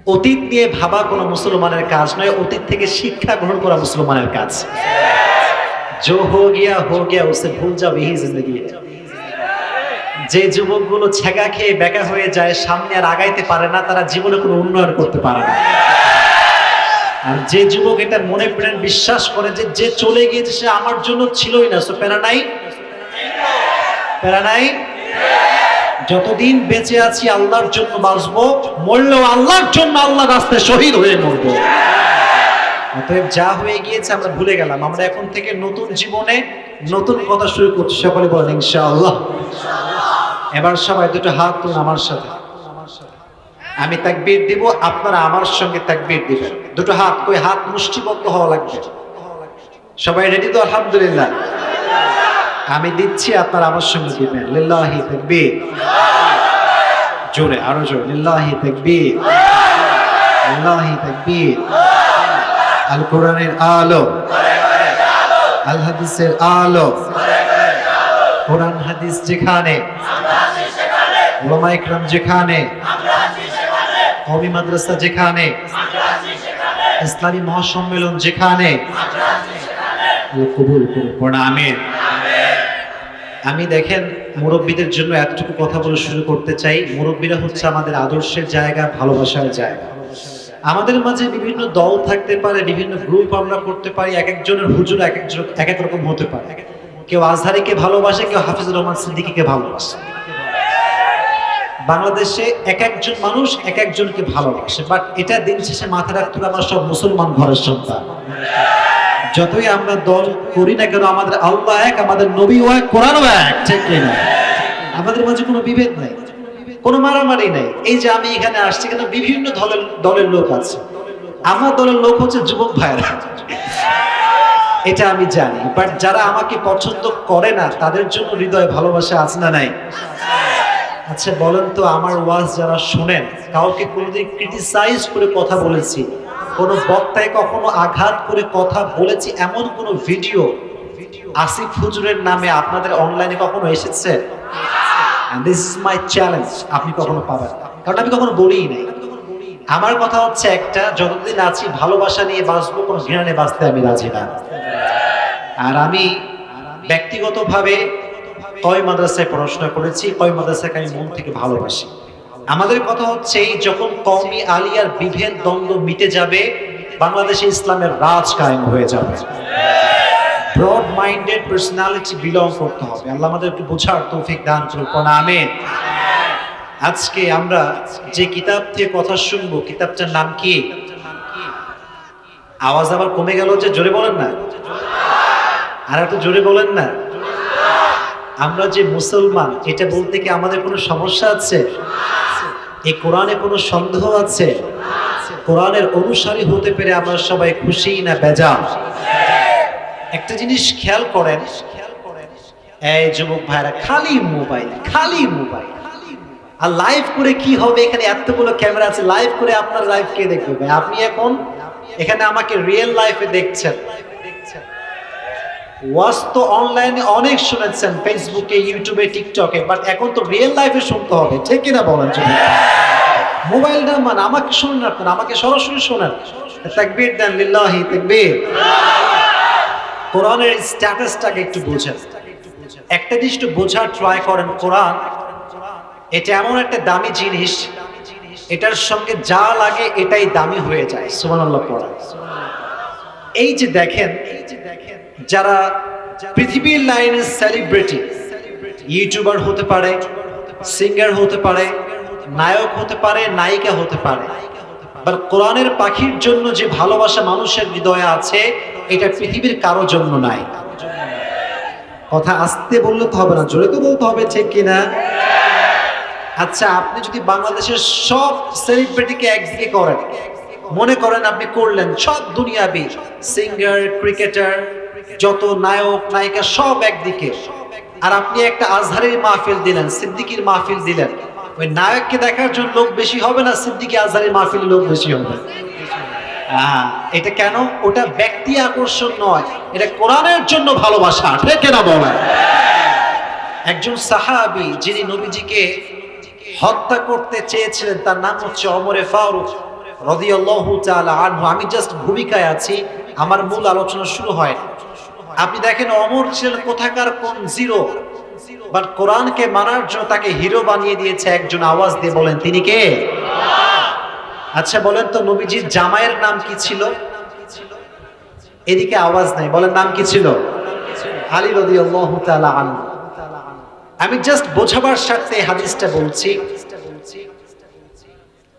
অতীত নিয়ে ভাবা কোনো মুসলমানের কাজ নয়, অতীত থেকে শিক্ষা গ্রহণ করা মুসলমানের কাজ। जो हो गया उसे भूल जा वही जिंदगी है। যে যুবকগুলো ছেঁকা খেয়ে বেকা হয়ে যায়, সামনে আর আগাইতে পারে না, তারা জীবনে কোনো উন্নয়ন করতে পারে না। আর যে যুবক এটা মনে প্রাণে বিশ্বাস করে যে যে চলে গিয়েছে সে আমার জন্য ছিলই না, সো প্যারা নাই, প্যারা নাই, যতদিন বেঁচে আছি আল্লাহর জন্য বাঁচবো, মরলেও আল্লাহর জন্য, আল্লাহর রাস্তায় শহীদ হয়ে মরবো। অতএব যা হয়ে গিয়েছে আমরা ভুলে গেলাম, আমরা এখন থেকে নতুন জীবনে নতুন কথা শুরু করছি। সকলে বলেন ইনশাআল্লাহ। এবার সবাই দুটো হাত তুলুন আমার সাথে, আমি তাকবীর দিব, আপনারা আমার সঙ্গে তাকবীর দিবেন। দুটো হাত, কই হাত মুষ্টিবদ্ধ হওয়া লাগবে। সবাই রেডি তো? আলহামদুলিল্লাহ। আমি দিচ্ছি, আপনারা আমার সঙ্গে দিবেন। লিল্লাহি তাকবীর। জোরে, আরো জোরে। লিল্লাহি তাকবীর, লিল্লাহি তাকবীর। আল কোরআনের আলো, আল হাদিসের আলো, কোরআন হাদিস যেখানে, উলামা ইকরাম যেখানে, কওমি মাদ্রাসা যেখানে, ইসলামী মহাসম্মেলন যেখানে, কবুল করুন। পড়া আমিন। আমি দেখেন মুরব্বীদের জন্য এতটুকু কথা বলে শুরু করতে চাই। মুরব্বীরা হচ্ছে আমাদের আদর্শের জায়গা, ভালোবাসার জায়গা। আমাদের মাঝে বিভিন্ন দল থাকতে পারে, বিভিন্ন গ্রুপ আমরা করতে পারি, এক একজনের হুজুর এক এক রকম হতে পারে। কেউ আজহারিকে ভালোবাসে, কেউ হাফিজুর রহমান সিদ্দিকীকে ভালোবাসে। বাংলাদেশে এক একজন মানুষ এক একজনকে ভালোবাসে, বাট এটা দিন শেষে মাথায় রাখতে হবে আমরা সব মুসলমান ঘরের সন্তান। যতই আমরা দল করি না কেন, আমাদের আল্লাহ এক, আমাদের নবীও এক, কোরআনও এক, ঠিক কিনা? আমাদের মাঝে কোনো বিভেদ নাই, কোনো মারামারি নাই। এই যে আমি এখানে আসছি, কেন বিভিন্ন দলের লোক আছে। আমার দলের লোক হচ্ছে যুবক ভাইরা, এটা আমি জানি। বাট যারা আমাকে পছন্দ করে না, তাদের জন্য হৃদয়ে ভালোবাসা আছে না নাই? আচ্ছা বলেন তো, আমার ওয়াজ যারা শোনেন, কাউকে কোনোদিন ক্রিটিসাইজ করে কথা বলেছি, কোনো বক্তায় কখনো আঘাত করে কথা বলেছি, এমন কোনো ভিডিও আসিফ হুজুরের নামে আপনাদের অনলাইনে কখনো এসেছে? And this is my challenge, আপনি কখনো পাবেন না, কারণ আমি কখনো বলিই নাই। আমার কথা হচ্ছে একটা, যতদিন আছি ভালোবাসা নিয়ে বাঁচবো, কোনো ঘৃণা নিয়ে বাঁচতে আমি রাজি না। আর আমি ব্যক্তিগতভাবে কওমি মাদ্রাসায় পড়াশোনা করেছি, কওমি মাদ্রাসাকে আমি মন থেকে ভালোবাসি। আমাদের কথা হচ্ছে যখন কওমি আলিয়ার বিভেদ দ্বন্দ্ব মিটে যাবে, বাংলাদেশে ইসলামের রাজ কায়েম হয়ে যাবে। ব্রড মাইন্ডেড পার্সোনালিটি বিলং করতে হবে। আল্লাহ আমাদেরকে বোঝার তৌফিক দান করুন। আমিন। আজকে আমরা যে কিতাব থেকে কথা শুনবো, কিতাবটার নাম কি? আওয়াজ আবার কমে গেল যে, জোরে বলেন না, আর একটু জোরে বলেন না। আমরা যে মুসলমান, এটা বলতে কি আমাদের কোনো সমস্যা আছে? এই কোরআনে কোনো সন্দেহ আছে? কোরআনের অনুসারী হতে পেরে আমরা সবাই খুশি না বেজার? একটা জিনিস খেয়াল করেন, এই যুবক ভাইরা, খালি মোবাইল, খালি মোবাইল। আর লাইভ করে কি হবে? এখানে এতগুলো ক্যামেরা আছে, লাইভ করে আপনার লাইভ কে দেখবে ভাই? আপনি এখন এখানে আমাকে রিয়েল লাইফে দেখছেন, ওয়াজ তো অনলাইনে অনেক শুনেছেন, ফেসবুকে, ইউটিউবে, টিকটকে, বাট এখন তো রিয়েল লাইফে শুনতে হবে, ঠিক কিনা বলেন? মোবাইল না মানে আমাকে শুনুন, আপনারা আমাকে সরাসরি শোনেন। তাকবীর দেন, লিল্লাহি তাকবীর। কোরআনের স্ট্যাটাসটাকে একটু বোঝেন, একটা জিনিস একটু বোঝার ট্রাই করেন। কোরআন এটা এমন একটা দামি জিনিস, এটার সঙ্গে যা লাগে এটাই দামি হয়ে যায়। সুবহানাল্লাহ পড়া। এই যে দেখেন, যারা পৃথিবীর লাইনের সেলিব্রিটি, ইউটিউবার হতে পারে, সিঙ্গার হতে পারে, নায়ক হতে পারে, নায়িকা হতে পারে, বাট কোরআনের পাখির জন্য যে ভালোবাসা মানুষের হৃদয়ে আছে, এটা পৃথিবীর কারোর জন্য নাই। কথা আস্তে বললে তো হবে না, জোরে তো বলতে হবে, ঠিক কিনা? আচ্ছা, আপনি যদি বাংলাদেশের সব সেলিব্রিটিকে একদিকে করেন, মনে করেন আপনি করলেন সব দুনিয়াবি সিঙ্গার, ক্রিকেটার, যত নায়ক নায়িকা সব একদিকে, আর আপনি একটা আজহারের মাহফিল দিলেন, সিদ্দিকীর মাহফিল দিলেন, ওই নায়ককে দেখার জন্য লোক বেশি হবে না সিদ্দিকী আজহারের মাহফিলে লোক বেশি হবে? এটা কেন? ওটা ব্যক্তি আকর্ষণ নয়, এটা কোরআনের জন্য ভালোবাসা, ঠিক না বলেন? একজন সাহাবী যিনি নবীজিকে হত্যা করতে চেয়েছিলেন, তার নাম হচ্ছে ওমরে ফারুক। রাদিয়াল্লাহু তাআলা আনহু। আমি জাস্ট ভূমিকায় আছি, আমার মূল আলোচনা শুরু হয় না। আপনি দেখেন ওমর ছিলেন কোথাকার কোন জিরো, বাট কোরআনকে মানার জন্য তাকে হিরো বানিয়ে দিয়েছে একজন। আওয়াজ দিয়ে বলেন তিনি কে? আচ্ছা বলেন তো নবীজির জামাইয়ের নাম কি ছিল? এদিকে আওয়াজ নাই, বলেন নাম কি ছিল? আলী রাদিয়াল্লাহু তাআলা আনহু। আমি জাস্ট বোঝাবার স্বার্থে হাদিসটা বলছি।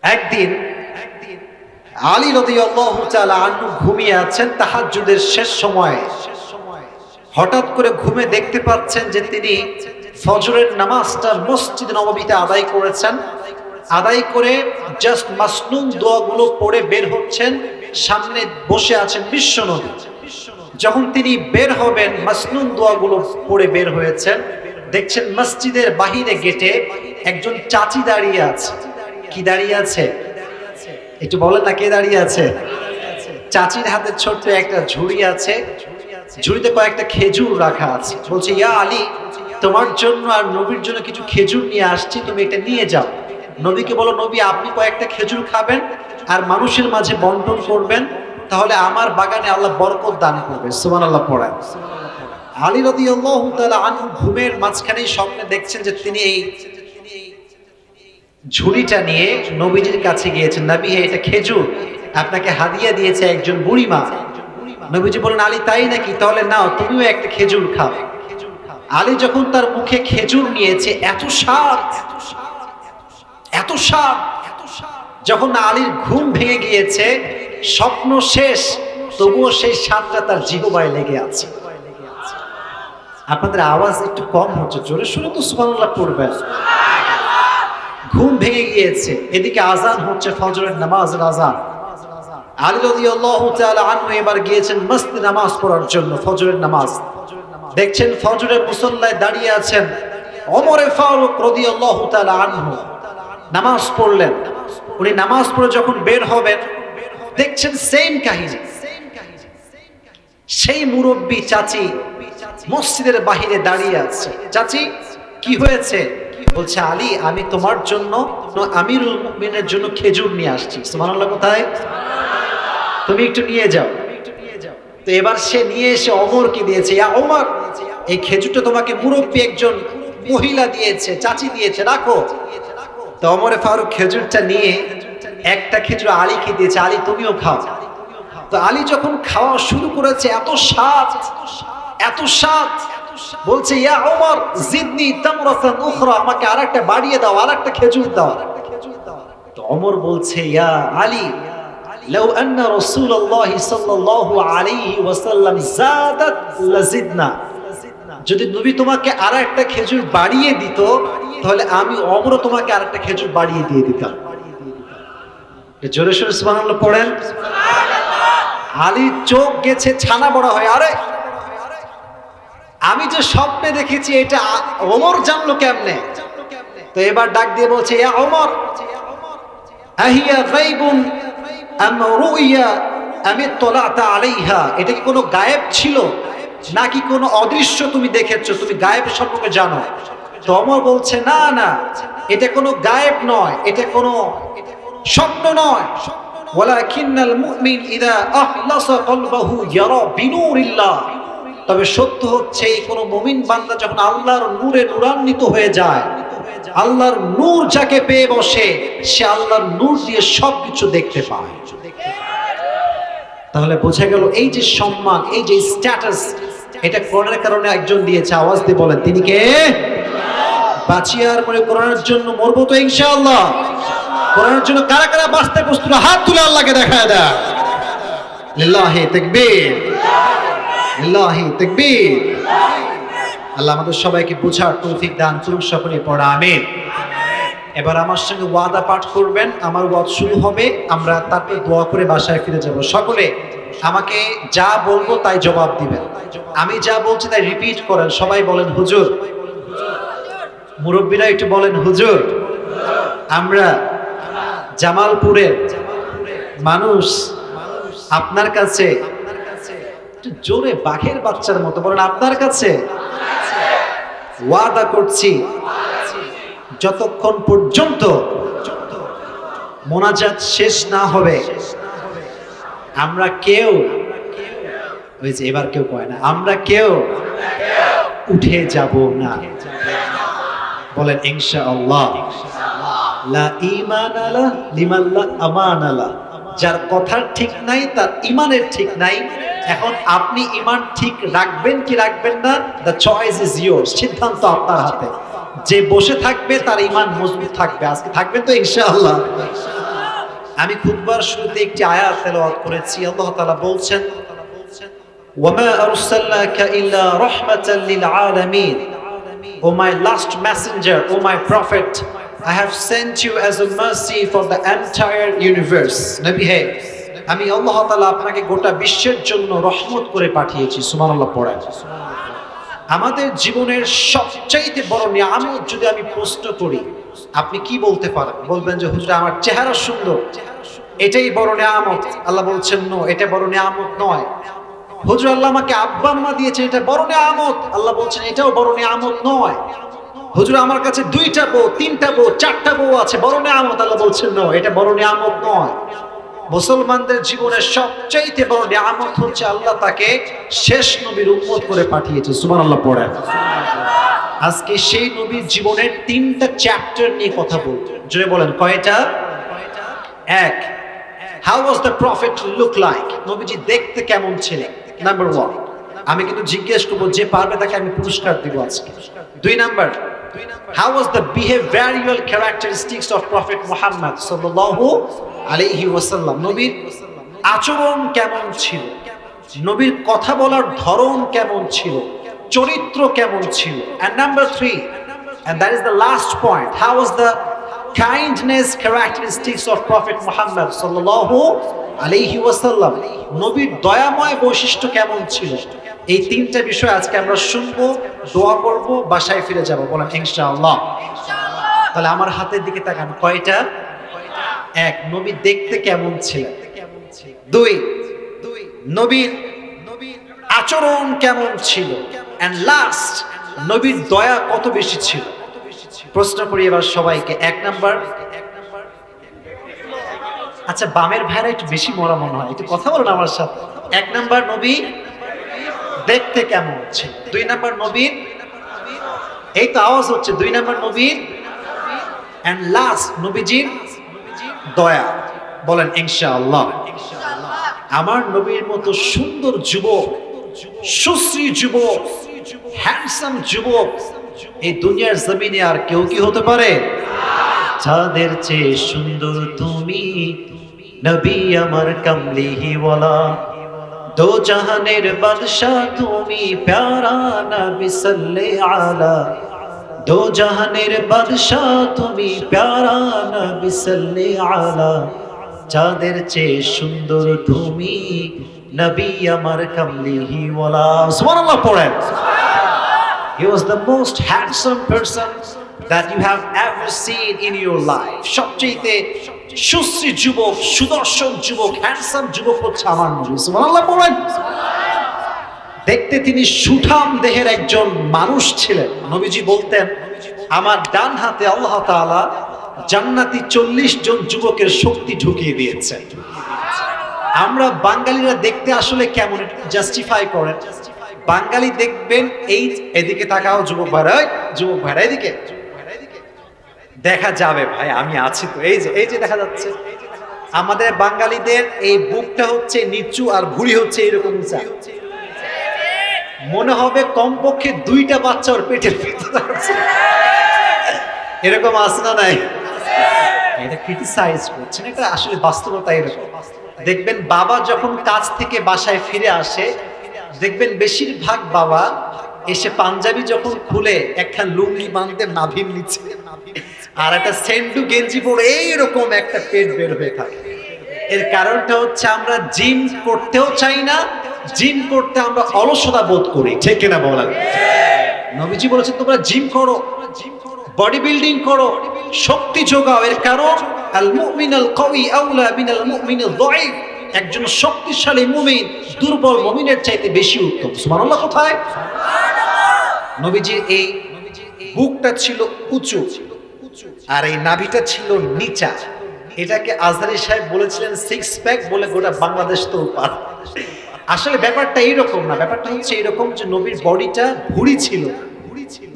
একদিন আলী রাদিয়াল্লাহু তাআলা আনহু ঘুমিয়ে আছেন তাহাজ্জুদের শেষ সময়ে। হঠাৎ করে ঘুমে দেখতে পাচ্ছেন যে তিনি ফজরের নামাজটা মসজিদ নববীতে আদায় করেছেন। আদায় করে জাস্ট মাসনুন দোয়াগুলো পড়ে বের হচ্ছেন, সামনে বসে আছেন বিশ্বনবী। যখন তিনি বের হবেন, মাসনুন দোয়াগুলো পড়ে বের হয়েছেন, দেখছেন মসজিদের বাহিরে গেটে একজন চাচি দাঁড়িয়ে আছে। কি দাঁড়িয়ে আছে? একটু বলেন না, কে দাঁড়িয়ে আছে? চাচির হাতে ছোট্ট একটা ঝুড়ি আছে, ঝুড়িতে কয়েকটা খেজুর রাখা আছে। বলছে, ইয়া আলী, তোমার জন্য আর নবীর জন্য কিছু খেজুর নিয়ে আসছি, তুমি এটা নিয়ে যাও। নবীকে বলো, নবী আপনি কয়েকটা খেজুর খাবেন আর মানুষের মাঝে বন্টন করবেন, তাহলে আমার বাগানে আল্লাহ বরকত দান করবে। সুবহানাল্লাহ পড়েন। আলী রাদিয়াল্লাহু তাআলা আনহু ঘুমের মাঝখানেই স্বপ্নে দেখছেন যে তিনি এই ঝুড়িটা নিয়ে নবীজির কাছে গিয়েছেন। নবী, হে, এটা খেজুর আপনাকে হাদিয়া দিয়েছে একজন বুড়িমা। নবীজি বলেন, আলী তাই নাকি? তাহলে নাও, তুমিও একটা খেজুর খাও। আলী যখন তার মুখে খেজুর নিয়েছে, এত স্বাদ, এত স্বাদ, যখন আলীর ঘুম ভেঙে গিয়েছে, স্বপ্ন শেষ, তবুও সেই স্বাদটা তার জিহ্বায় লেগে আছে। আপনাদের আওয়াজ একটু কম হচ্ছে, জোরে শুনে তো সুবহানাল্লাহ পড়বেন। ঘুম ভেঙে গিয়েছে, এদিকে আজান হচ্ছে, ফজরের নামাজের আজান। আলী রাদিয়াল্লাহু তাআলা আনহু এবার গিয়েছেন মসজিদে নামাজ পড়ার জন্য, ফজরের নামাজ। দেখছেন ফজরের মুসল্লায় দাঁড়িয়ে আছেন ওমর ফারুক রাদিয়াল্লাহু তাআলা আনহু। নামাজ পড়লেন। উনি নামাজ পড়ে যখন বের হবেন, দেখছেন সেম কাহিনী। সেই মুরব্বী চাচি মসজিদের বাহিরে দাঁড়িয়ে আছে। চাচি, কি হয়েছে? বলছে, আলী, আমি তোমার জন্য, আমিরুল মুমিনের জন্য খেজুর নিয়ে আসছি। সুবহানাল্লাহ। কোথায়? তুমি একটু নিয়ে যাও। তো এবার সে নিয়ে এসে ওমরকে দিয়েছে। ইয়া ওমর, এই খেজুরটা তোমাকে মুরব্বী একজন মহিলা দিয়েছে, চাচি দিয়েছে, রাখো। তো ওমর ফারুক খেজুরটা নিয়ে একটা খেজুর আলীকে দিয়েছে, আলী তুমিও খাও। তো আলী যখন খাওয়া শুরু করেছে, এত স্বাদ, এত স্বাদ, বলছে, ইয়া ওমর জিদনি তামরাতান উখরা, আমাকে আরেকটা বাড়িয়ে দাও, আরেকটা খেজুর দাও। তো ওমর বলছে, ইয়া আলী, লাউ আন্না রাসূলুল্লাহ সাল্লাল্লাহু আলাইহি ওয়াসাল্লাম যাদাত লাজিদনা, যদি নবী তোমাকে আরেকটা খেজুর বাড়িয়ে দিত, তাহলে আমি ওমরও তোমাকে আরেকটা খেজুর বাড়িয়ে দিয়ে দিতাম। জোরে সোরে সুবহানাল্লাহ পড়েন। আলীর চোখ গেছে ছানা বড় হয়। আরে, আমি যে স্বপ্নে দেখেছি এটা ওমর জানলো কেমনে? তো এবার ডাক দিয়ে বলছে, ইয়া ওমর, আহিয়া গায়বুন আম রুইয়া আম ইত্তালাতা আলাইহা, এটা কি কোনো গায়েব ছিল নাকি কোনো অদৃশ্য তুমি দেখেছো, তুমি গায়েব সম্পর্কে জানো? তো ওমর বলছে, না না, এটা কোনো গায়েব নয়, এটা কোনো স্বপ্ন নয়। ওয়ালাকিন্নাল মুমিন ইযা আখলাসা কলবাহু ইয়ারা বিনুরিল্লাহ, তবে সত্য হচ্ছে এই কোন মুমিন বান্দা যখন আল্লাহর নূরে নূরান্বিত হয়ে যায়, আল্লাহর নূর যাকে পেয়ে বসে, সে আল্লাহর নূর দিয়ে সবকিছু দেখতে পায়। তাহলে বোঝা গেল এই যে সম্মান, এই যে স্ট্যাটাস, এটা কোরআনের কারণে একজন দিয়েছে। আওয়াজ দিয়ে বলেন তিনি কে? বাঁচিয়ার পরে কোরআনের জন্য মরবো তো ইনশাআল্লাহ। কোরআনের জন্য কারা কারা বাঁচতে প্রস্তুত, হাত তুলে আল্লাহকে দেখায় দেয়। লিল্লাহি তাকবীর, লিল্লাহি তাকবীর। আল্লাহ আমাদের সবাইকে বোঝার তৌফিক দান করুন। সকলে পড়া আমিন। এবার আমার সঙ্গে ওয়াদা পাঠ করবেন, আমার ওয়াদ শুরু হবে, আমরা তারপর দোয়া করে বাসায় ফিরে যাব। সকলে আমাকে যা বলবো তাই জবাব দিবেন। আমি যা বলছি তাই রিপিট করেন। সবাই বলেন হুজুর। মুরব্বীরা একটু বলেন হুজুর। আমরা জামালপুরের মানুষ আপনার কাছে, একটু জোরে বাঘের বাচ্চার মতো বলেন, আপনার কাছে ওয়াদা করছি যতক্ষণ পর্যন্ত মোনাজাত শেষ না হবে আমরা কেউ, ওই যে এবার কেউ কয় না, আমরা কেউ উঠে যাব না। বলেন ইনশাআল্লাহ। লা ঈমান আলা লিমান লা আমান আলা। যার কথার ঠিক নাই তার ঈমানের ঠিক নাই। এখন আপনি ঈমান ঠিক রাখবেন কি রাখবেন না, দ্য চয়েস ইজ ইয়োরস, সিদ্ধান্ত আপনার হাতে। যে বসে থাকবে তার ঈমান মজবুত থাকবে। আজকে থাকবেন তো ইনশাআল্লাহ। আমি খুতবার শুরুতে একটি আয়াত তেলাওয়াত করেছি। আল্লাহ তাআলা বলছেন, ওয়ামা আরসালনাকা ইল্লা রাহমাতাল লিল আলামিন। O my last messenger, O my prophet, I have sent you as a mercy for the entire universe. নবী হে, আমি আল্লাহ তাআলা আপনাকে গোটা বিশ্বের জন্য রহমত করে পাঠিয়েছি। সুবহানাল্লাহ পড়েন। আমাদের জীবনের সবচাইতে বড় নিয়ামত যদি আমি প্রশ্ন করি, আপনি কি বলতে পারেন? বলবেন যে হুজুর আমার চেহারা সুন্দর, এটাই বড় নিয়ামত। আল্লাহ বলছেন নো, এটা বড় নিয়ামত নয়। হুজুর আল্লাহ আমাকে আব্বা আম্মা দিয়েছে, এটা বড় নিয়ামত। আল্লাহ বলছেন এটাও বড় নিয়ামত নয়। হুজুর আমার কাছে 2টা বউ, 3টা বউ, 4টা বউ আছে, বড় নিয়ামত। আল্লাহ বলছেন নো, এটা বড় নিয়ামত নয়। মুসলমানদের জীবনের সবচাইতে বড় নিয়ামত হচ্ছে আল্লাহ তাকে শেষ নবীর উম্মত করে পাঠিয়েছে। সুবহানাল্লাহ পড়েন। আজকে সেই নবীর জীবনের 3টা চ্যাপ্টার নিয়ে কথা বলবো। জোরে বলেন কয়টা? এক, how was the prophet look like? নবীজি দেখতে কেমন ছিলেন? নাম্বার 1। আমি কিন্তু জিজ্ঞেস করব, যে পারবে তাকে আমি পুরস্কার দিব আজকে। 2 number, how was the behavioral characteristics of prophet Muhammad sallallahu alayhi wasallam? নবীর আচরণ কেমন ছিল, নবীর কথা বলার ধরন কেমন ছিল, চরিত্র কেমন ছিল। and number 3, and that is the last point, how was the kindness characteristics of prophet Muhammad sallallahu alayhi wasallam? নবীর দয়াময় বৈশিষ্ট্য কেমন ছিল? এই 3টা বিষয় আজকে আমরা শুনবো, দোয়া করব, বাসায় ফিরে যাব। বলেন ইনশাআল্লাহ। তাহলে আমার হাতের দিকে তাকান। কয়টা? 1, নবী দেখতে কেমন ছিলেন। 2, নবীর আচরণ কেমন ছিল। and last, নবীর দয়া কত বেশি ছিল। প্রশ্ন করি এবার সবাইকে। 1 নাম্বার, আচ্ছা বামের ভাইরা একটু বেশি মরা মনে হয়, একটু কথা বলুন আমার সাথে। 1 নাম্বার, নবী দেখতে কেমন ছিল। 2 নাম্বার, নবীর, এই তো আওয়াজ হচ্ছে, 2 নাম্বার নবীর, and লাস্ট নবীজির দয়া। বলেন ইনশাআল্লাহ। আমার নবীর মতো সুন্দর যুবক, সুশ্রী যুবক, হ্যান্ডসাম যুবক এই দুনিয়ার জমিনে আর কেউ কি হতে পারে? চাঁদের চেয়ে সুন্দর তুমি, নবী আমার কামলিহি ওয়ালা। দো জাহানের বাদশা তুমি, প্যারা নবী সাল্লে আলা। দো জাহানের বাদশা তুমি, প্যারা নবী সাল্লে আলা। চাঁদের চেয়ে সুন্দর তুমি, নবী আমার কামলিহি ওয়ালা। সুবহানাল্লাহ পড়েন। He was the most handsome person that you have ever seen in your life. সবচেয়ে সুশ্রী যুবক, সুদর্শন যুবক, হ্যান্ডসাম যুবক হচ্ছে আমার নবী। সুবহানাল্লাহ পড়েন। দেখতে তিনি সুঠাম দেহের একজন মানুষ ছিলেন। নবীজি বলতেন, আমার ডান হাতে আল্লাহ তাআলা জান্নাতি 40 জন যুবকের শক্তি ঢুকিয়ে দিয়েছেন। আমরা বাঙালিরা দেখতে আসলে কেমন, জাস্টিফাই করেন। বাঙালি দেখবেন, এই এদিকে তাকাও যুবক ভাইরা, যুবক ভাইরা এদিকে দেখা যাবে ভাই, আমি আছি তো, এই যে দেখা যাচ্ছে। আমাদের বাঙালিদের এই বুকটা হচ্ছে নিচু আর ভুঁড়ি হচ্ছে এরকম উঁচা। মনে হবে কমপক্ষে 2টা বাচ্চা ওর পেটের ভিতরে আছে। এরকম আছে না নাই? এটা ক্রিটিসাইজ করছেন, এটা আসলে বাস্তবতা এরকম। দেখবেন বাবা যখন কাজ থেকে বাসায় ফিরে আসে, দেখবেন বেশিরভাগ বাবা এসে পাঞ্জাবি যখন খুলে একটা লুঙ্গি বাঁধতে নাভির নিচে, আর একটা সেন্টু গেঞ্জি পরে এইরকম একটা পেট বের হয়ে থাকে। এর কারণটা হচ্ছে আমরা জিম করতেও চাই না, জিম করতে আমরা অলসতা বোধ করি। ঠিক কিনা বলেন? নবীজি বলেছেন তোমরা জিম করো, বডি বিল্ডিং করো, শক্তি যোগাও। এর কারণ আল মুমিনুল কওয়ি আউলা মিনাল মুমিনিল যায়িফ। একজন শক্তিশালী মুমিন দুর্বল মুমিনের চাইতে বেশি উত্তম। সুবহানাল্লাহ কোথায়? নবীজির এই বুকটা ছিল উঁচু আর এই নাভিটা ছিল নিচা। এটাকে আজহারি সাহেব বলেছিলেন সিক্স প্যাক বলে গোটা বাংলাদেশ তো পার। আসলে ব্যাপারটা এইরকম না, ব্যাপারটা হচ্ছে এইরকম যে নবীর বডিটা ভুঁড়ি ছিল,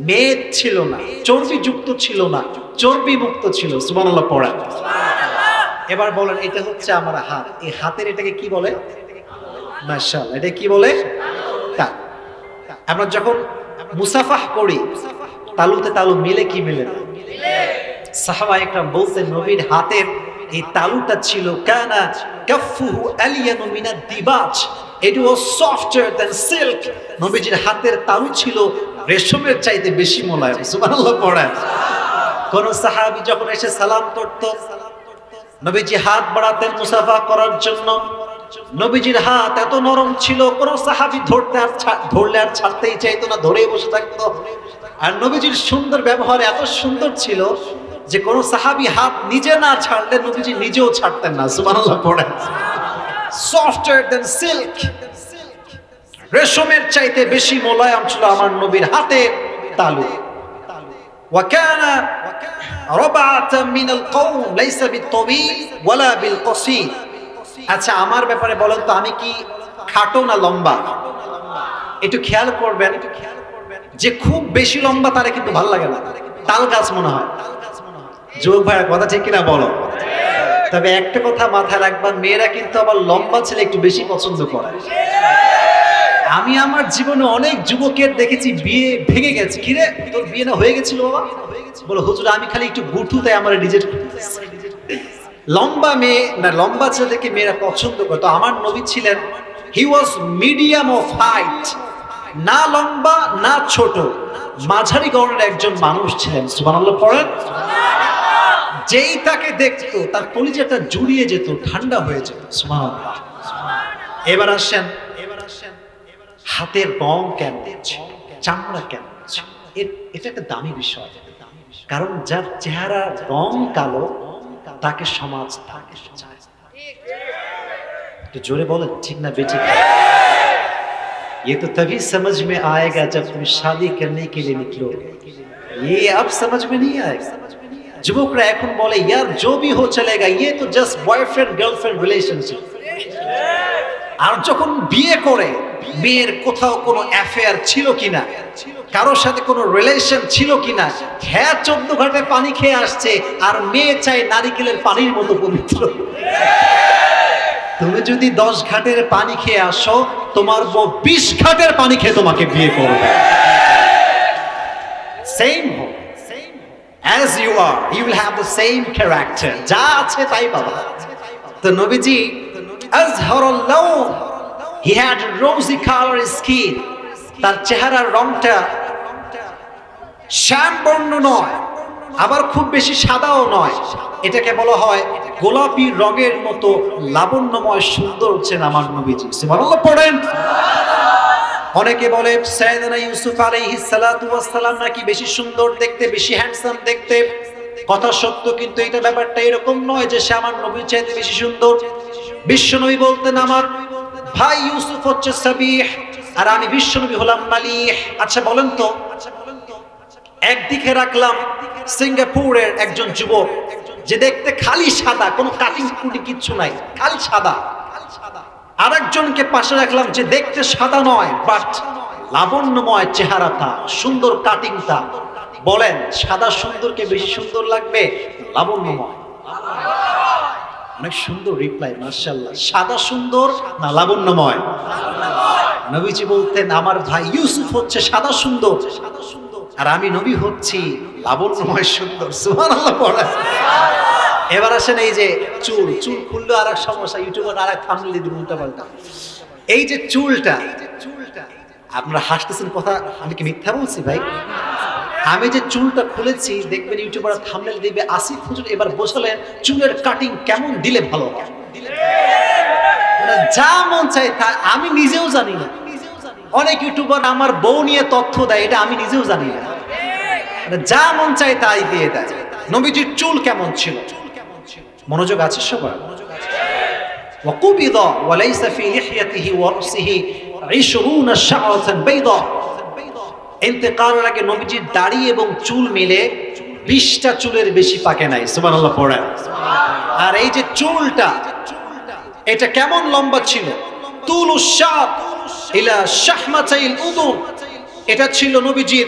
মেদ ছিল না, চর্বি যুক্ত ছিল না, চর্বি মুক্ত ছিল। সুবহানাল্লাহ পড়া। এবার বলেন, এটা হচ্ছে আমার হাত, এই হাতের এটাকে কি বলে? মাশাআল্লাহ, এটা কি বলে? তা আমরা যখন মুসাফাহ করি, তালুতে তালু মিলে কি মিলে না? সাহাবা একরাম বলতেন নবীর হাতের এই তালুটা ছিল কানা কাফুহু আলিয়ানু মিনাদ দিবাজ, ইট ওয়াজ সফটার দ্যান সিল্ক। নবীজির হাতের তালু ছিল রেশমের চাইতে বেশি মোলায়েম। সুবহানাল্লাহ পড়েন। কোন সাহাবী যখন এসে সালাম করত, নবীজি হাত বাড়াতেন মুসাফা করার জন্য। নবীজির হাত এত নরম ছিল, কোন সাহাবী ধরলে আর ছাড়তেই চাইতো না, ধরেই বসে থাকতো। আর নবীজির সুন্দর ব্যবহার এত সুন্দর ছিল যে কোন সাহাবী হাত নিজে না ছাড়লে নবীজি নিজেও ছাড়তেন না। সুবহানাল্লাহ পড়েন। সফটার দ্যান সিল্ক, রেশমের চাইতে বেশি মোলায়েম ছিল আমার নবীর হাতের তালু। ওয়াকানা রাবাতাম মিনাল কওম লাইসা বিত-তাওয়িল ওয়ালা বিল-কসীর। আচ্ছা, আমার ব্যাপারে বলেন তো, আমি কি খাটো না লম্বা? একটু খেয়াল করবেন, যে খুব বেশি লম্বা তারে কিন্তু ভালো লাগে না, তাল গাছ মনে হয়। যুবক ভাইয়ের কথা ঠিক কিনা বলো? তবে একটা কথা মাথায় রাখবা, মেয়েরা কিন্তু আবার লম্বা ছেলে একটু বেশি পছন্দ করে। আমি আমার জীবনে অনেক যুবকের দেখেছি বিয়ে ভেঙে গেছে। কিরে, তোর বিয়ে না হয়ে গেছিল বাবা? বলো হুজুর আমি খালি একটু গুঠু, তাই আমার রিজেক্ট। লম্বা মেয়ে না, লম্বা ছেলেকে মেয়েরা পছন্দ করে। তো আমার নবী ছিলেন, হি ওয়াজ মিডিয়াম অফ হাইট, না লম্বা না ছোট, মাঝারি গড়নের একজন মানুষ ছিলেন। সুবহানাল্লাহ পড়েন। যেই তাকে দেখতো তার কলিজাটা জুড়িয়ে যেত, ঠান্ডা হয়ে যেত। সুবহানাল্লাহ। এবার আসেন, হাতের রং কেমন, চামড়া কেমন, এটা একটা দামি বিষয়। কারণ যার চেহারা রং কালো তাকে সমাজ তাকে চায়। একটু জোরে বলেন ঠিক না বেঠিক? ये तो तभी समझ में आएगा जब तुम शादी करने के लिए निकलोगे, ये अब समझ में नहीं आएगा। যুবকরা এখন বলে यार जो भी हो चलेगा, ये तो जस्ट बॉयफ्रेंड गर्लफ्रेंड रिलेशनशिप। আর যখন বিয়ে করে, মেয়ের কোথাও কোনো অ্যাফেয়ার ছিল কিনা, কারোর সাথে কোনো রিলেশন ছিল কিনা, হ্যাঁ 14 ঘাটে পানি খেয়ে আসছে, আর মেয়ে চাই নারিকেলের পানির মতো পবিত্র। তুমি যদি 10 ঘাটের পানি খেয়ে আসো, তোমার বউ 20 ঘাটের পানি খেয়ে তোমাকে বিয়ে করবে। সেম হোক, as you are, you will have the same character. যা আছে তাই পাবা। তো নবীজি Azharul লাউন, he had rosy color skin, তার চেহারার রংটা শ্যামবর্ণ নয়, আবার খুব বেশি সাদাও নয়, এটাকে বলা হয় গোলাপি রঙের মতো লাবণ্যময় সুন্দর হচ্ছেন আমার নবীজি। সুবহানাল্লাহ পড়েন। অনেকে বলে সাইয়েদনা ইউসুফ আলাইহিস সালাতু ওয়াস সালাম নাকি বেশি সুন্দর দেখতে, বেশি হ্যান্ডসাম দেখতে। কথা সত্য, কিন্তু এটা ব্যাপারটা এরকম নয় যে সে আমার নবীর চাইতে বেশি সুন্দর। বিশ্বনবী বলতেন আমার ভাই ইউসুফ হচ্ছে সাবিহ, আর আমি বিশ্বনবী হলাম মালিহ। আচ্ছা বলেন তো, একদিকে রাখলাম সিঙ্গাপুরের একজন যুবক যে দেখতে খালি সাদা, কোনো কাটিং কুটি কিচ্ছু নাই, খালি সাদা। আরেকজনকে পাশে রাখলাম যে দেখতে সাদা নয়, বাট লাবণ্যময় চেহারাটা, সুন্দর কাটিংটা। বলেন সাদা সুন্দরকে বেশি সুন্দর লাগবে লাবণ্যময়? অনেক সুন্দর রিপ্লাই, মাশাআল্লাহ। সাদা সুন্দর না লাবণ্যময়? নবীজি বলতেন আমার ভাই ইউসুফ হচ্ছে সাদা সুন্দর, আর আমি নবী হচ্ছি লাবণ্যময় সুন্দর। সুবহানাল্লাহ পড়া। এবার আসেন এই যে চুল, চুল খুললে আর এক সমস্যা, ইউটিউবার আর এক থাম্বনেল দিয়ে দিবেন উল্টা পাল্টা। এই যে চুলটা, আপনারা হাসতেছেন, কথা আমি কি মিথ্যা বলছি ভাই? আমি যে চুলটা খুলেছি, দেখবেন ইউটিউবার থাম্বনেল দিবে আসিফ হুজুর এবার বোঝালেন চুলের কাটিং কেমন দিলে ভালো হয়। যা মন চাই তা, আমি নিজেও জানি না। অনেক ইউটিউবার আমার বউ নিয়ে তথ্য দেয়, এটা আমি নিজেও জানি না। যা মন চাই তাই দিয়ে দেয়। নবীজির চুল কেমন ছিল? মনোযোগ আছে সবার? وقبض وليس في لحيته ورأسه 20 شعرة بيضاء। ইন্তেকালের আগে নবীজির দাড়ি এবং চুল মিলে 20টা চুলের বেশি পাকে নাই। সুবহানাল্লাহ পড়েন। আর এই যে চুলটা, এটা কেমন লম্বা ছিল, তুলুস শাত ইলা শাহমাতাইল উযুন, এটা ছিল নবীজির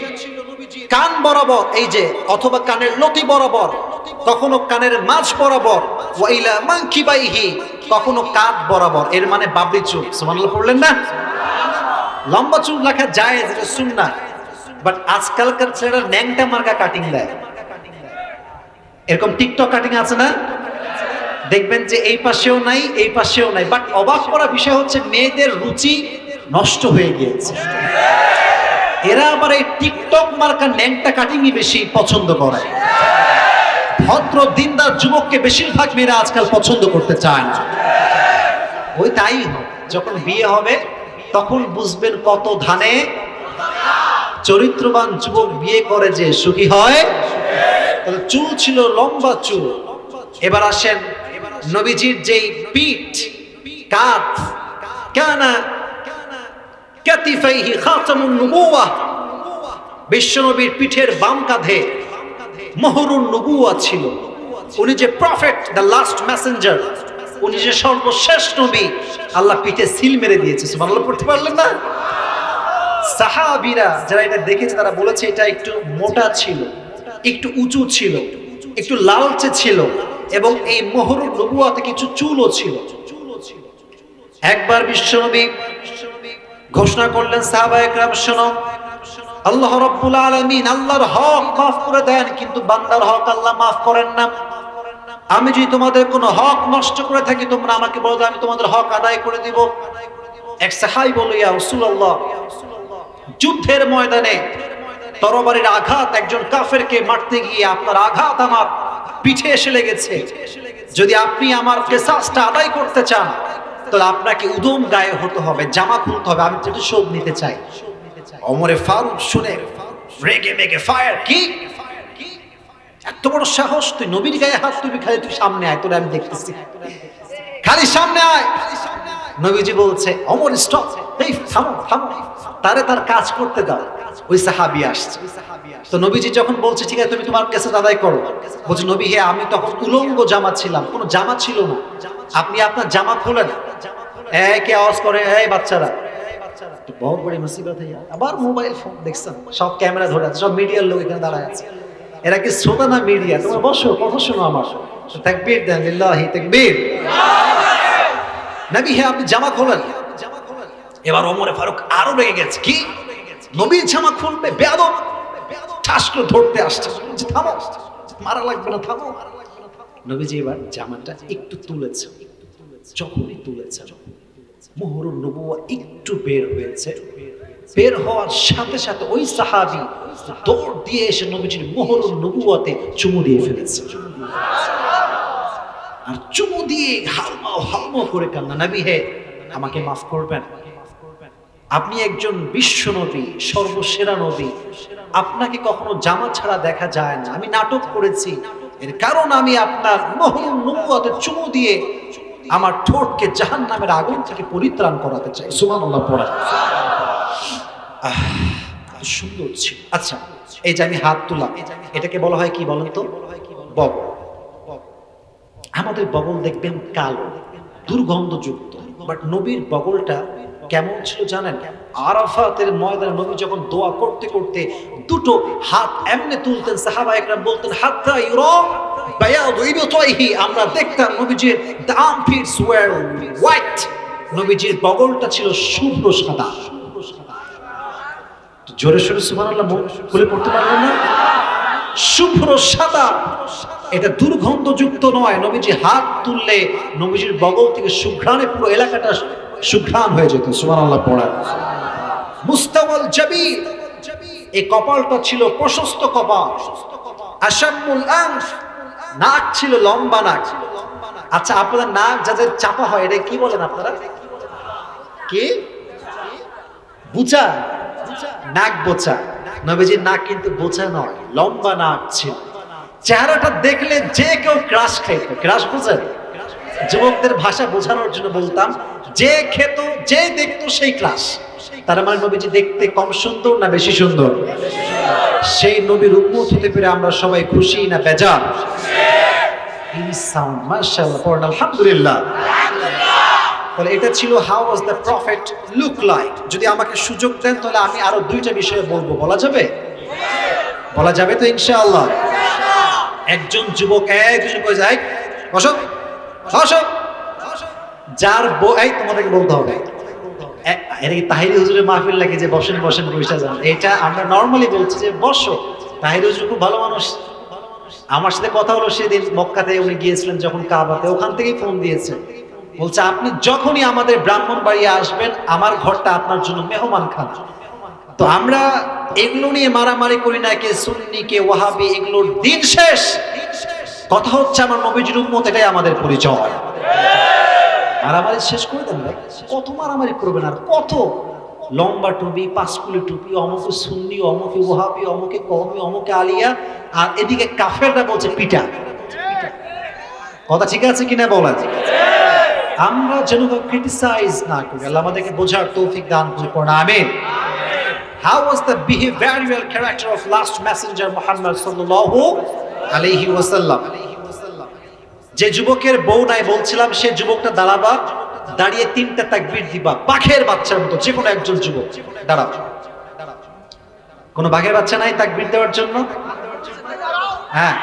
কান বরাবর, এই যে অথবা কানের লতি বরাবর, কখনো কানের মাঝ বরাবর, ওয়া ইলা মানকিবাইহি, কখনো কাঁধ বরাবর, এর মানে বাবরি চুল। সুবহানাল্লাহ পড়লেন না? লম্বা চুল রাখা যায়, এটা সুন্নাহ। বাট আজকালকার ছেলেরা ন্যাংটা মার্কা কাটিং দেয়, এরকম টিকটক কাটিং আছে না, দেখবেন যে এই পাশেও নাই এই পাশেও নাই। বাট অবাক করা বিষয় হচ্ছে মেয়েদের রুচি নষ্ট হয়ে গিয়েছে, এরা আবার এই টিকটক মার্কা ন্যাংটা কাটিংই বেশি পছন্দ করে। ভদ্র দিনদার যুবককে বেশিরভাগ মেয়েরা আজকাল পছন্দ করতে চায় না। ওই তাই যখন বিয়ে হবে তখন বুঝবেন কত ধানে। চরিত্রবান যুবক বিয়ে করে যে সুখী হয়। তাহলে চুল ছিল লম্বা চুল। এবার আসেন নবীজির যেই পিঠ, কাঁধ, কানা কাতিফাইহি খাতামুন নবুওয়াহ, বিশ্বনবীর পিঠের বাম কাঁধে মোহরুন নবুওয়াহ ছিল। উনি যে প্রফেট, দ্য লাস্ট মেসেঞ্জার, উনি যে সর্বশেষ নবী, আল্লাহ পিঠে সিল মেরে দিয়েছে। সুবহানাল্লাহ পড়তে পারলেন না? সাহাবীরা যারা এটা দেখেছে তারা বলেছে এটা একটু মোটা ছিল, একটু উঁচু ছিল, একটু লালচে ছিল, এবং এই মোহরুন নবুওয়াতে কিছু চুলও ছিল। একবার বিশ্বনবী ঘোষণা করলেন, সাহাবায়ে কেরাম শোনো, আল্লাহ রাব্বুল আলামিন আল্লাহর হক মাফ করে দেন, কিন্তু বান্দার হক আল্লাহ মাফ করেন না। আমি যদি তোমাদের কোনো হক নষ্ট করে থাকি তোমরা আমাকে বলো, আমি তোমাদের হক আদায় করে দিব। এক সাহাবী বলল, ইয়া রাসূলুল্লাহ, যুদ্ধের ময়দানে তরবারির আঘাত একজন কাফেরকে মারতে গিয়ে আপনার আঘাত আমার পিঠে এসে লেগেছে, যদি আপনি আমার কিসাসটা আদায় করতে চান তাহলে আপনাকে উদম গায়ে হতে হবে, জামা খুলতে হবে, আমি একটু শোধ নিতে চাই। ওমরে ফারুক শুনে রেগে মেগে ফায়ার, কি এত বড় সাহস, তুই নবীর গায়ে হাত তুলবি? খালি তুই সামনে আয়, তোরে আমি দেখতেছি, খালি সামনে আয়। নবীজি বলছে, ওমর স্টপ, এই থামো থামো, তারে তার কাজ করতে দাও। ওই সাহাবী আসছে, তো নবীজি যখন বলছে ঠিক আছে তুমি তোমার কাছে আদায় করো, বলছে নবী হে, আমি তখন উলঙ্গ জামা ছিলাম, কোনো জামা ছিল না, আপনি আপনার জামা খোলেন। কে আওয়াজ করে, এই বাচ্চারা, বহুত বড় মুসিবত হয়ে। আবার মোবাইল ফোন দেখছেন, সব ক্যামেরা ধরে আছে, সব মিডিয়ার লোক এখানে দাঁড়ায় আছে। এরা কি শ্রোতা না মিডিয়া? তোমরা বসো, কথা শোনো আমার। তাকবীর দেন, লিল্লাহি তাকবীর। নবী হে, আপনি জামা খোলেন। এবার ওমরে ফারুক আরো রেগে গেছে, কি নবীর জামা খুলবে? বেয়াদব! ঠাস করে ধরতে আসছে, থামো, মারা লাগবে না, থামো। নবীজি এবার জামাটা একটু তুলেছে, যখনই তুলেছে মোহরুন নবুওয়া একটু বের হয়েছে। বের হওয়ার সাথে সাথে ওই সাহাবী দৌড় দিয়ে এসে নবীজির মোহরুন নবুওয়াতে চুমু দিয়ে ফেলেছে। আর চুমু দিয়ে হালমাও হালমাও করে কান্না, নবী হে, আমাকে মাফ করবেন, আপনি একজন বিশ্ব নবী, সর্বসেরা নবী, আপনাকে কখনো জামা ছাড়া দেখা যায় না। আমি নাটক করেছি, এর কারণ আমি আপনার মোহরুন নবুওয়াতে চুমু দিয়ে আমার ঠোঁটকে জাহান্নামের আগুন থেকে পরিত্রাণ করাতে চাই। সুবহানাল্লাহ পড়া সুন্দর ছিল। আচ্ছা, এই যে আমি হাত তুলা, এটাকে বলা হয় কি বলেন তো? বগল। আমাদের বগল দেখবেন কালো, দুর্গন্ধযুক্ত, বাট নবীর বগলটা কেমন ছিল জানেন? আরাফাতের ময়দানে নবী যখন দোয়া করতে করতে দুটো হাত এমনি তুলতেন, সাহাবায়ে কেরাম বলতেন হাত্তা ইউরা বায়াদু ইবতাইহি, আমরা দেখতাম নবীজির the armpits were white, নবীজির বগলটা ছিল শুভ্র সাদা। জোরে সোরে সুবহানাল্লাহ বলে পড়তে পারলেন না? শুভ্র সাদা, এটা দুর্গন্ধযুক্ত নয়। নবীজি হাত তুললে নবীজির বগল থেকে সুঘ্রাণে পুরো এলাকাটা সুঘ্রাণ হয়ে যেত। সুবহানাল্লাহ পড়া। মুস্তাওয়াল জাবির, এই কপালটা ছিল প্রশস্ত কপাল। আশামুল আনফ, নাক ছিল লম্বা নাক। আচ্ছা, আপনাদের নাক যাদের চাপা হয় এটা কি বলেন আপনারা? কি? বুচা? নাক বোচা। নবীজির নাক কিন্তু বোচা নয়, লম্বা নাক ছিল। চেহারাটা দেখলে যে কেউ ক্রাশ খাইতো। ক্রাশ বুঝেন? যুবকদের ভাষা বোঝানোর জন্য বলতাম, যে খেত যে দেখতো সেই ক্রাশ। তার মানে নবীজি দেখতে কম সুন্দর না বেশি সুন্দর? সেই নবীর উম্মত হতে পেরে আমরা সবাই খুশি না বেজার? এই সাউন্ড মাশাআল্লাহ, পড়েন আলহামদুলিল্লাহ। তাহলে এটা ছিল how was the prophet look like. যদি আমাকে সুযোগ দেন তাহলে আমি আরো দুইটা বিষয়ে বলবো, বলা যাবে? বলা যাবে তো ইনশাআল্লাহ। একজন যুবক দুজন কয়ে যায়, বসো বসো, যার এই তোমাদেরকে বলতে হবে, এটা কি তাহিরি হুজুরের মাহফিল লাগে যে বসেন বসেন বসে যান? এটা আমরা নর্মালি বলছি যে বসো। তাহিরি হুজুর খুব ভালো মানুষ, আমার সাথে কথা হলো সেদিন মক্কাতে, উনি গিয়েছিলেন যখন কাবাতে, ওখান থেকেই ফোন দিয়েছে, বলছে আপনি যখনই আমাদের ব্রাহ্মণবাড়িয়া আসবেন আমার ঘরটা আপনার জন্য মেহমান খানা। তো আমরা এগুলো নিয়ে মারামারি করি না, কে সুন্নি কে ওয়াহাবি, এগুলোর দিন শেষ। কথা হচ্ছে আমার নবীজির উম্মত, এটাই আমাদের পরিচয়। মারামারি শেষ করে দেন ভাই, কত মারামারি করবেন আর কত? লম্বা টুপি, পাঁচকুলি টুপি, অমুকে সুন্নি, অমুকে ওয়াহাবি, অমুকে কওমি, অমুকে আলিয়া, আর এদিকে কাফেররা বলছে পিটা। কথা ঠিক আছে কিনা বলেন? আমরা যেন ক্রিটিসাইজ না করি, আল্লাহ আমাদেরকে বোঝার তৌফিক দান করুন, আমিন। How was the behavioral character of last messenger Muhammad sallallahu alayhi wasallam? যে যুবকের বউ নাই বলছিলাম, সে যুবকটা দাঁড়াবা, দাঁড়িয়ে তিনটা তাকবীর দিবা বাঘের বাচ্চার মতো। যে কোনো একজন যুবক দাঁড়াও। কোনো বাঘের বাচ্চা নাই তাকবীর দেওয়ার জন্য? হ্যাঁ,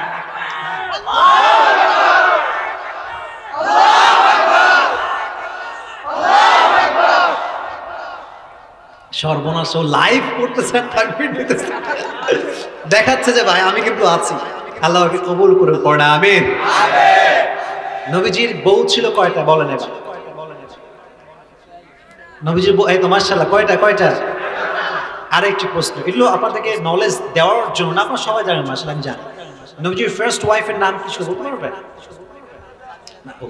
সর্বনাশ, লাইভ করতেছেন, তাকবীর দিতেছেন, দেখাচ্ছে যে ভাই আমি কিন্তু আছি। আল্লাহকে কবুল করে পড়েন, আমিন। নবীজির বউ ছিল কয়টা বলেন এবার? নবীজির বউ, এই তো মাশাআল্লাহ, কয়টা কয়টা? আরেকটি প্রশ্ন, এগুলো আপনাদেরকে নলেজ দেওয়ার জন্য না, আপনারা সবাই জানেন, মাশাআল্লাহ আমি জানি। নবীজির ফার্স্ট ওয়াইফের নাম কি ছিল বলতে পারবেন?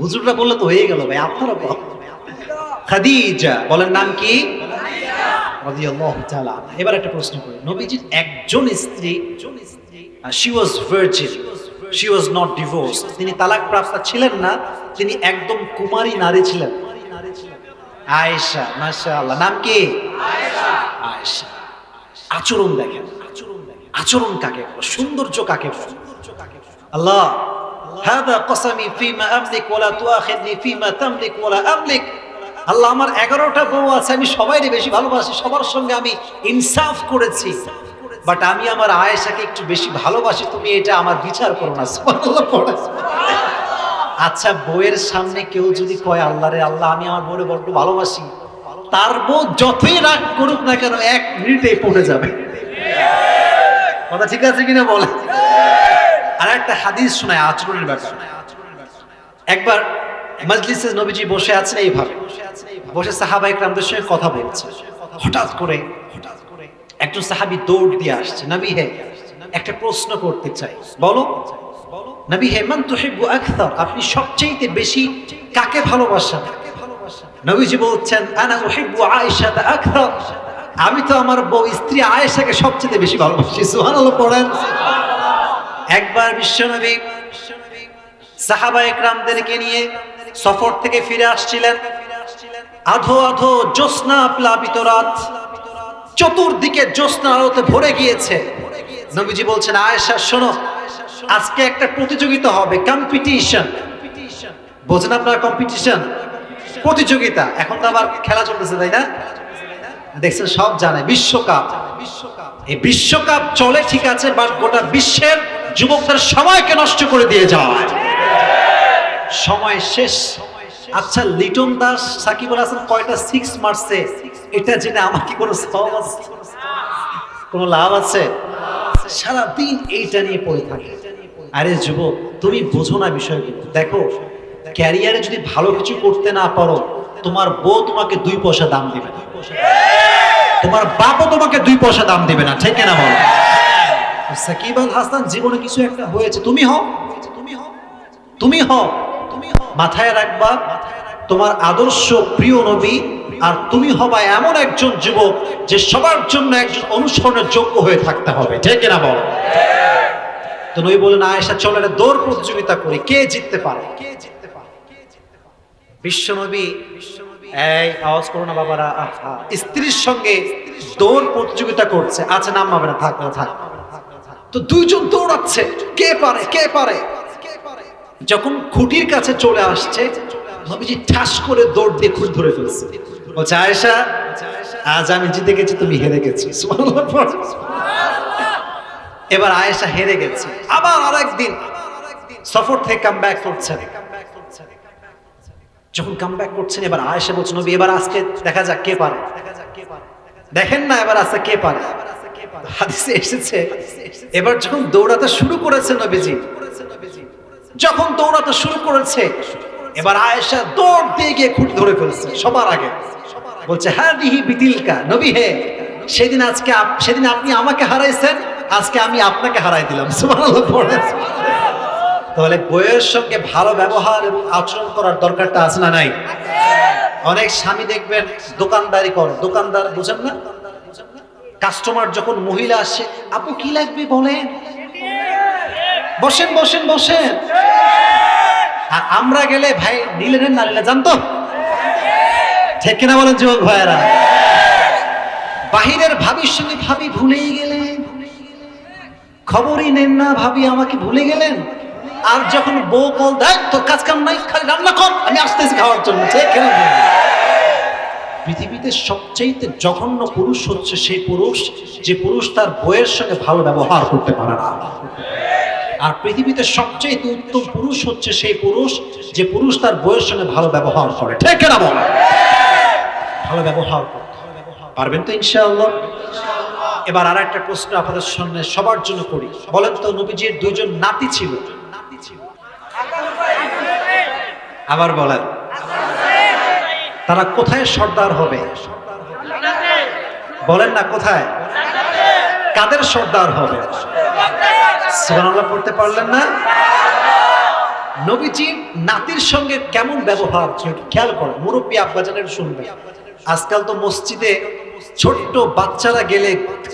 হুজুররা বললে তো হয়ে গেল ভাই, আপনারা বলেন। খাদিজা, বলেন নাম কি? রাদিয়াল্লাহু তাআলা। এবার একটা প্রশ্ন করি, নবীজির একজন স্ত্রী, she was virgin, she was not divorced, তিনি তালাক প্রাপ্তা ছিলেন না, তিনি একদম কুমারী নারী ছিলেন, আয়েশা। মাশাআল্লাহ, নাম কি? আয়েশা। আচরণ দেখেন, আচরণ কাকে বলে, সৌন্দর্য কাকে বলে? আল্লাহ, হাদা কসমি ফিমা আমলিক ওয়ালা তুআখিযনি ফিমা তামলিক ওয়ালা আমলিক। আল্লাহ, আমার 11টা বউ আছে, আমি সবাইকে বেশি ভালোবাসি, সবার সঙ্গে আমি ইনসাফ করেছি, বাট আমি আমার আয়েশাকে একটু বেশি ভালোবাসি, তুমি এটা আমার বিচার করো না। সুবহানাল্লাহ পড়ে। আচ্ছা, বউয়ের সামনে কেউ যদি কয় আল্লাহ রে আল্লাহ আমি আমার বউরে বড্ড ভালোবাসি, তার বউ যতই রাগ করুক না কেন 1 মিনিটেই পড়ে যাবে। কথা ঠিক আছে কিনা বলে? আর একটা হাদিস শোনায় আচরণের ব্যাপার। একবার মজলিসে নবীজি বসে আছেন, এইভাবে বসে সাহাবা ইকরামদের সঙ্গে কথা বলছে, হঠাৎ করে একজন সাহাবী দৌড় দিয়ে আসছে, নবী হে একটা প্রশ্ন করতে চাই, বলো। নবী হে, মান তুহিব্বু আকসার, আপনি সবচেয়ে বেশি কাকে ভালোবাসেন? নবীজি বলছেন, আনা উহিব্বু আয়েশা আকসার, আমি তো আমার বউ স্ত্রী আয়েশাকে সবচেয়ে বেশি ভালোবাসি। সুবহানাল্লাহ পড়েন। একবার বিশ্বনবী সাহাবা ইকরামদেরকে নিয়ে সফর থেকে ফিরে আসছিলেন, আধো আধো জ্যোৎস্না প্লাবিত রাত, চতুর্দিকে জ্যোৎস্নার আলোতে ভরে গিয়েছে। নবীজি বলছেন, আয়েশা শোনো, আজকে একটা প্রতিযোগিতা হবে, কম্পিটিশন। বোঝেন আপনারা? কম্পিটিশন, প্রতিযোগিতা। এখন তো আবার খেলা চলতেছে, তাই না? দেখছেন, সব জানে, বিশ্বকাপ। এই বিশ্বকাপ চলে ঠিক আছে, বাট গোটা বিশ্বের যুবকদের সময়কে নষ্ট করে দিয়ে যায়, সময় শেষ। আচ্ছা, লিটন দাস সাকিব আল হাসান কয়টা 6 মারছে, এটা জেনে আমার কি কোনো সওয়াব আছে? কোনো লাভ আছে? সারাদিন এইটা নিয়ে পড়ে থাকে। আরে যুবক, তুমি বোঝো না বিষয়গুলো। দেখো, ক্যারিয়ারে যদি ভালো কিছু করতে না পারো, তোমার বউ তোমাকে 2 পয়সা দাম দিবে না, তোমার বাপও তোমাকে 2 পয়সা দাম দিবে না, ঠিক না বলো? সাকিব আল হাসান জীবনে কিছু একটা হয়েছে, তুমি হও, তুমি হও, মাথায় রাখবা তোমার আদর্শ প্রিয় নবী, আর তুমি হবা এমন একজন যুবক যে সবার জন্য একজন অনুসরণের যোগ্য হয়ে থাকতে হবে, ঠিক না বল? তো নবী বলেন, আয়েশা চলো একটা দৌড় প্রতিযোগিতা করি, কে জিততে পারে? বিশ্বনবী, এই আওয়াজ করো না বাবারা, স্ত্রীর সঙ্গে দৌড় প্রতিযোগিতা করছে। আচ্ছা, নাম হবে না, থাক না থাক। তো 2 জন দৌড়াচ্ছে, কে পারে কে পারে। যখন খুঁটির কাছে চলে আসছে, নবীজি ঠাস করে দৌড় দিয়ে খুঁটি ধরে ফেলছে। বলছে, আয়েশা, আজ আমি জিতে গেছি, তুমি হেরে গেছো। সুবহানাল্লাহ পড়ো। এবার আয়েশা হেরে গেছে। আবার আরেকদিন সফর থেকে কাম ব্যাক করছেন। যখন কাম ব্যাক করছেন, এবার আয়েশা বলছে, নবী এবার আজকে দেখা যাক কে পারে। দেখেন না এবার আজকে কে পারে। হাদিসে এসেছে, এবার যখন দৌড়াতে শুরু করেছে নবীজি, যখন দৌড়াতে শুরু করেছে, এবার আয়েশা দৌড় দিয়ে গিয়ে খুঁটি ধরে ফেলছে সবার আগে। বলছে, হ্যাঁ দিহি বিতিলকা, নবী হে, সেদিন আপনি আমাকে হারাইছেন, আজকে আমি আপনাকে হারাই দিলাম। সুবহানাল্লাহ পড়ে। তাহলে বইয়ের সঙ্গে ভালো ব্যবহার এবং আচরণ করার দরকারটা আছে না নাই? অনেক স্বামী দেখবেন দোকানদারি করে, দোকানদার বুঝেন না, কাস্টমার যখন মহিলা আসে, আপু কি লাগবে বলেন, বসেন বসেন বসেন। আর আমরা গেলে, ভাই নিলেন না নিলে জানতো, ঠিক কিনা বলেন যুবক ভাইয়েরা? বাহিরের ভাবির সঙ্গে ভাবি ভুলেই গেলেন, খবরই নেন না, ভাবি আমাকে ভুলে গেলেন। আর যখন বউ বল দেয়, তোর কাজ কাম নাই, খালি রান্না কর, আমি আসতেছি খাওয়ার জন্য, ঠিক কিনা? পৃথিবীতে সবচেয়ে জঘন্য পুরুষ হচ্ছে সেই পুরুষ যে পুরুষ তার বউয়ের সঙ্গে ভালো ব্যবহার করতে পারে না। আর পৃথিবীতে সবচেয়ে উত্তম পুরুষ হচ্ছে সেই পুরুষ যে পুরুষ তার বউয়ের সঙ্গে ভালো ব্যবহার করে, ঠিক কিনা বলে? ভালো ব্যবহার করতে পারবেন তো ইনশাআল্লাহ? এবার আর একটা প্রশ্ন আপনাদের সামনে সবার জন্য করি। বলেন তো, নবীজির দুইজন নাতি ছিল, আবার বলেন, তারা কোথায় সর্দার হবে? বলেন না কোথায়? কাদের সর্দার হবে? সুবহানাল্লাহ পড়তে পারলেন না? নবীজির নাতির সঙ্গে কেমন ব্যবহার খেয়াল করেন, মুরব্বী আব্বাজানের শুনবেন। আজকাল তো মসজিদে ছোট্ট বাচ্চারা গেলে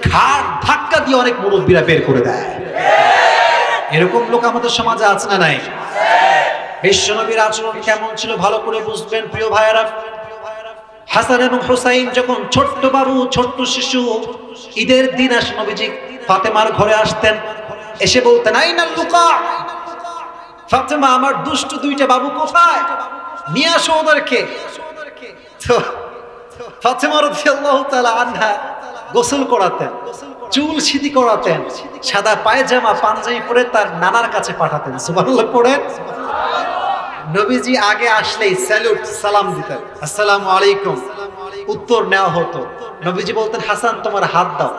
ঘাড় ধাক্কা দিয়ে অনেক মুরব্বীরা বের করে দেয়। এরকম লোক আমাদের সমাজে আছে না নাই? বিশ্বনবীর আচরণ কেমন ছিল ভালো করে বুঝবেন প্রিয় ভাইয়েরা। হাসান এবং হুসাইন যখন ছোট্ট বাবু, ছোট্ট শিশু, ঈদের দিন আসে নবীজি ফাতেমার ঘরে আসতেন, এসে বলতেন, আইনাল লুকা, ফাতেমা আমার দুষ্টু দুইটা বাবু কোথায়, নিয়ে আসো ওদেরকে। তো ফাতেমা রাদিয়াল্লাহু তাআলা আনহা গোসল করাতেন, চুল সিধি করাতেন, সাদা পায়জামা পাঞ্জাবি পরে তার নানার কাছে পাঠাতেন। সুবহানাল্লাহ পড়েন। নবীজি আগে আসলেই স্যালুট, সালাম দিতেন, আসসালামু আলাইকুম, উত্তর নেওয়া হতো। নবীজি বলতেন, হাসান তোমার হাত দাও।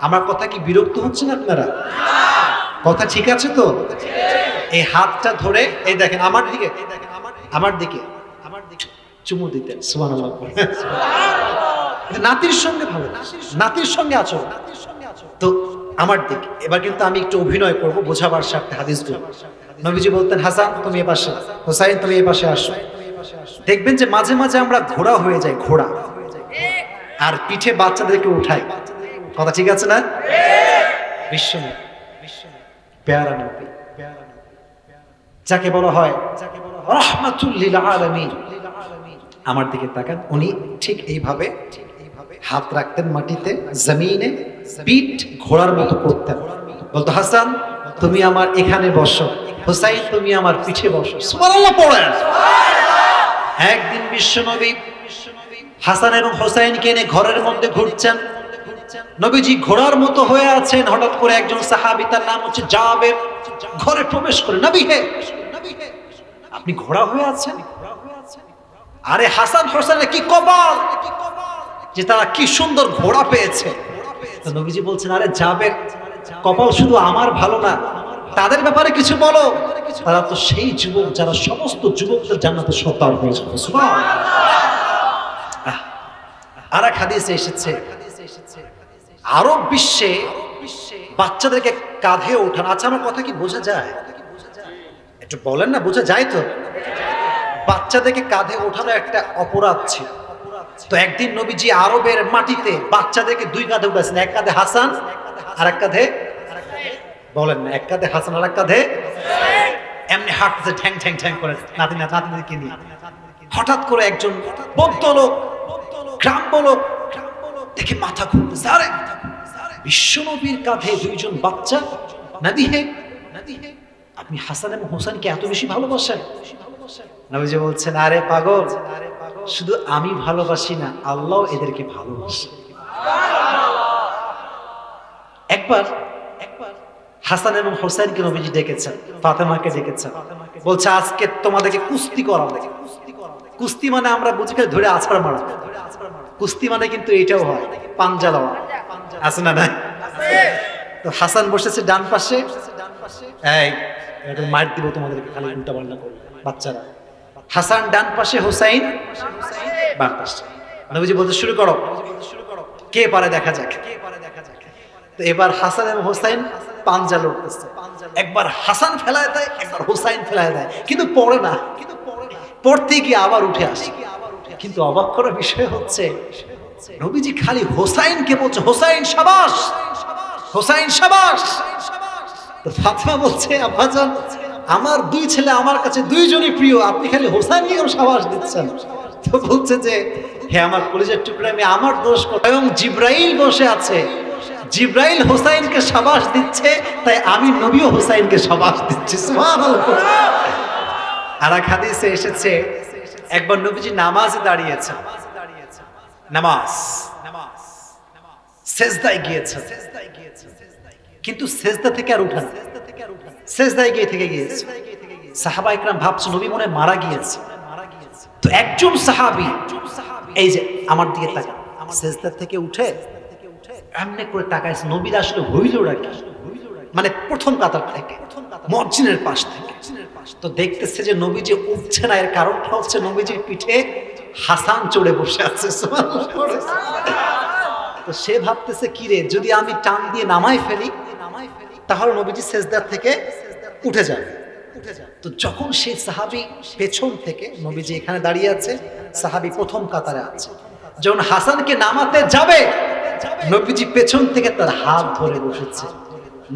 আমার কথা কি বিরক্ত হচ্ছেন আপনারা? কথা ঠিক আছে তো? এই হাতটা ধরে, এই দেখেন আমার দিকে, আমার দিকে চুমু দিতেন। সুবহানাল্লাহ। নাতির সঙ্গে ভালো, নাতির সঙ্গে আছো তো আমার দিকে। এবার কিন্তু আমি একটু অভিনয় করব বোঝাবার স্বার্থে হাদিসগুলো। নবীজি বলতেন, হাসান তুমি এ পাশে, হুসাইন তুমি এ পাশে আসো। দেখবেন যে মাঝে মাঝে আমরা ঘোড়া হয়ে যাই, ঘোড়া, আর পিঠে বাচ্চাদেরকে উঠাই। কথা ঠিক আছে না? বিশ্বনবী, প্যারা নবী, যাকে বলা হয় রাহমাতুল লিল আলামিন। আমার দিকে তাকান, উনি ঠিক এইভাবে হাত রাখতেন মাটিতে, জমিনে, পিঠ ঘোড়ার মতো করতেন। বলতো, হাসান তুমি আমার এখানে বসো, হুসাইন তুমি আমার পিঠে বসো। সুবহানাল্লাহ পড়েন। একদিন বিশ্বনবী হাসান এবং হুসাইনকে নিয়ে ঘরের মধ্যে ঘুরছেন। নবীজি ঘোড়ার মতো হয়ে আছেন। হঠাৎ করে একজন সাহাবী, তার নাম হচ্ছে জাবের, ঘরে প্রবেশ করে, নবী হে, আপনি ঘোড়া হয়ে আছেন? আরে হাসান হোসেনের কি কপাল যে তারা কি সুন্দর ঘোড়া পেয়েছে। তো নবীজি বলছেন, আরে জাবের, কপাল শুধু আমার ভালো না, তাদের ব্যাপারে কিছু বলো। তারা তো সেই যুবক যারা সমস্ত যুবকদের জান্নাতে সর্দার হয়ে যাবে। সুবহানাল্লাহ। আর এক হাদিসে এসেছে, আরব বিশ্বে বাচ্চাদেরকে কাঁধে ওঠানো। আচ্ছা, আমার কথা কি বোঝা যায়? একটু বলেন না, বোঝা যায় তো? বাচ্চাদেরকে কাঁধে ওঠানো একটা অপরাধ ছিল। তো একদিন নবীজি আরবের মাটিতে বাচ্চাদেরকে দুই কাঁধে উঠাচ্ছেন, এক কাঁধে হাসান আর এক কাঁধে, বলেন না, এক কাঁধে হাসান আর এক কাঁধে, এমনি হাঁটতে ঠ্যাং ঠ্যাং ঠ্যাং করে নাতিদেরকে নিয়ে। হঠাৎ করে একজন বৌদ্ধ লোক, গ্রাম্য লোক দেখে মাথা ঘুরতেছে, আরে বিশ্বনবীর কাঁধে দুইজন বাচ্চা, নবী হে, আপনি হাসান এবং হোসেনকে এত বেশি ভালোবাসেন? নবীজি বলছেন, আরে পাগল, শুধু আমি ভালোবাসি না, আল্লাহ এদেরকে ভালোবাসে। একবার হাসান এবং হোসেনকে নবীজি ডেকেছেন, ফাতেমাকে ডেকেছেন, বলছে আজকে তোমাদেরকে কুস্তি করাবো। কুস্তি মানে আমরা বুঝি ধরে আছাড় মারা, কুস্তি মানে কিন্তু এটাও হয় পাঞ্জা লওয়া, আছে না? না, তো হাসান বসেছে ডান পাশে, এই এটা মার দিব তোমাদেরকে, খালি উল্টা পাল্টা করবে বাচ্চারা। হাসান ডান পাশে, হোসাইন বাম পাশে। নবীজি বলতে শুরু করো, কে পারে দেখা যাক। তো এবার হাসান এবং হোসাইন পাঞ্জা লড়তেছে, একবার হাসান ফেলায় দেয়, একবার হোসাইন ফেলায় দেয়, কিন্তু পড়ে না, পড়তে গিয়ে আবার উঠে আসে। কিন্তু অবাক করার বিষয় হচ্ছে নবীজি খালি হোসাইনকে বলছে, হোসাইন শাবাশ, হোসাইন শাবাশ। তো ফাতেমা বলছে, আব্বাজান আমার দুই ছেলে আমার কাছে দুইজনই প্রিয়, আপনি খালি হোসাইনকে কেন শাবাশ দিচ্ছেন? তো বলছে যে হে আমার কলিজার টুকরা, আমি আমার দোষ করি, এবং জিব্রাইল বসে আছে, জিব্রাইল হোসাইনকে শাবাশ দিচ্ছে, তাই আমি নবীও হোসাইনকে শাবাশ দিচ্ছি। সুবহানাল্লাহ। আর এক হাদিসে এসেছে একবার নবীজি নামাজে দাঁড়িয়েছেন, নামাজ সেজদায় গিয়েছেন, কিন্তু সেজদা থেকে আর উঠেন, সেজদায় গিয়ে থেকে গিয়েছে। সাহাবা ইকরাম ভাবছে নবী মনে মারা গিয়েছে। তো একজন সাহাবী এই যে আমার দিকে তাকান, সেজদা থেকে উঠে এমনি করে তাকাইছে, নবীর আসলে হইল রাখি, মানে প্রথম কাতার থেকে, মুয়াজ্জিনের পাশ থেকে। তো দেখতেছে যে নবী যে উঠছে না, এর কারণটা হচ্ছে নবীজির পিঠে হাসান চড়ে বসে আছে। তো সে ভাবতেছে কি রে, যদি আমি টান দিয়ে নামাই ফেলি তাহলে নবীজি সেজদার থেকে উঠে যাবে। তো যখন সেই সাহাবী পেছন থেকে, নবীজি এখানে দাঁড়িয়ে আছে, সাহাবী প্রথম কাতারে আছে, যখন হাসানকে নামাতে যাবে নবীজি পেছন থেকে তার হাত ধরে বসেছে।